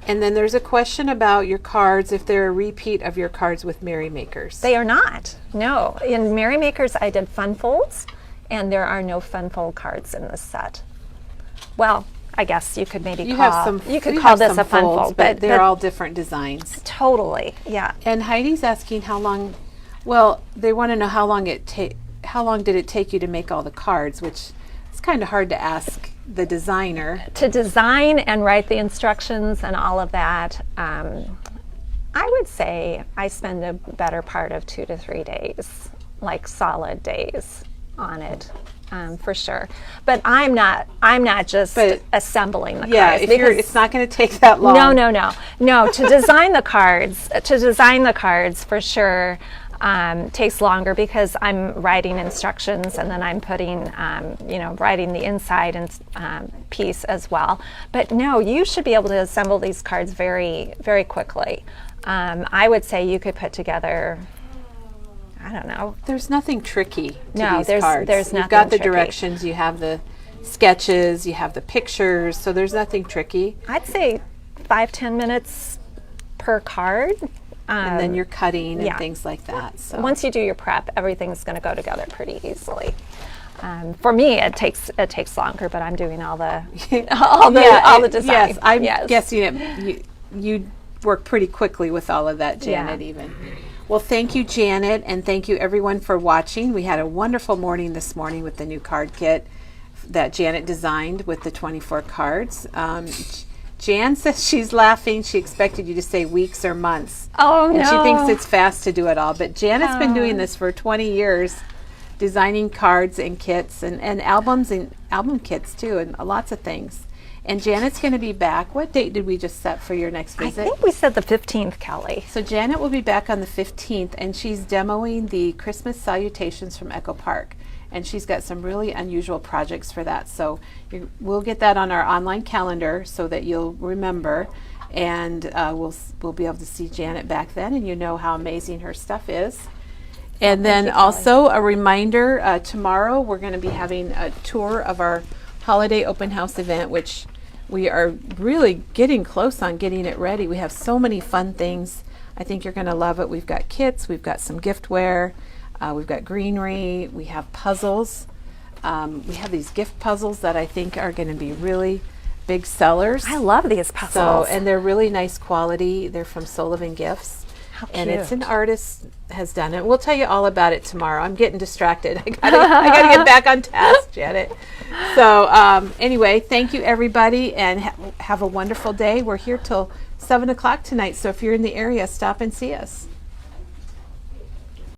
And then there's a question about your cards, if they're a repeat of your cards with Merrymakers. They are not. No. In Merrymakers, I did fun folds, and there are no fun fold cards in this set. Well, I guess you could maybe call this a fun fold, but they're all different designs. Totally, yeah. And Heidi's asking how long. Well, they want to know how long did it take you to make all the cards, which is kind of hard to ask the designer. To design and write the instructions and all of that, I would say I spend a better part of 2 to 3 days, like solid days on it. For sure, but I'm not just assembling the cards. Yeah, it's not going to take that long. No. To design the cards, for sure, takes longer, because I'm writing instructions and then I'm putting, writing the inside and piece as well. But no, you should be able to assemble these cards very, very quickly. I would say you could put together, I don't know. There's nothing tricky to No, these cards. there's nothing You've got the tricky. directions, you have the sketches, you have the pictures, so there's nothing tricky. I'd say 5-10 minutes per card. And then you're cutting and yeah. things like that. So Once you do your prep, everything's going to go together pretty easily. For me, it takes longer, but I'm doing all the design. Yes, I'm Yes. guessing you work pretty quickly with all of that, Janet. Yeah. Even. Well, thank you, Janet, and thank you everyone for watching. We had a wonderful morning this morning with the new card kit that Janet designed with the 24 cards. Jan says she's laughing. She expected you to say weeks or months. Oh, and no. she thinks it's fast to do it all. But Janet's been doing this for 20 years, designing cards and kits and albums and album kits too, and lots of things. And Janet's going to be back. What date did we just set for your next I visit? think we said the 15th, Kelly. So Janet will be back on the 15th, and she's demoing the Christmas salutations from Echo Park. And she's got some really unusual projects for that. So we'll get that on our online calendar so that you'll remember. And we'll be able to see Janet back then, and you know how amazing her stuff is. And then also a reminder, tomorrow we're going to be having a tour of our holiday open house event, which we are really getting close on getting it ready. We have so many fun things. I think you're going to love it. We've got kits, we've got some giftware, we've got greenery, we have puzzles. We have these gift puzzles that I think are going to be really big sellers. I love these puzzles. And they're really nice quality. They're from Sullivan Gifts. How And it's cute. an artist has done it. We'll tell you all about it tomorrow. I'm getting distracted. I gotta get back on task, Janet. So anyway, thank you everybody, and have a wonderful day. We're here till 7 o'clock tonight. So if you're in the area, stop and see us.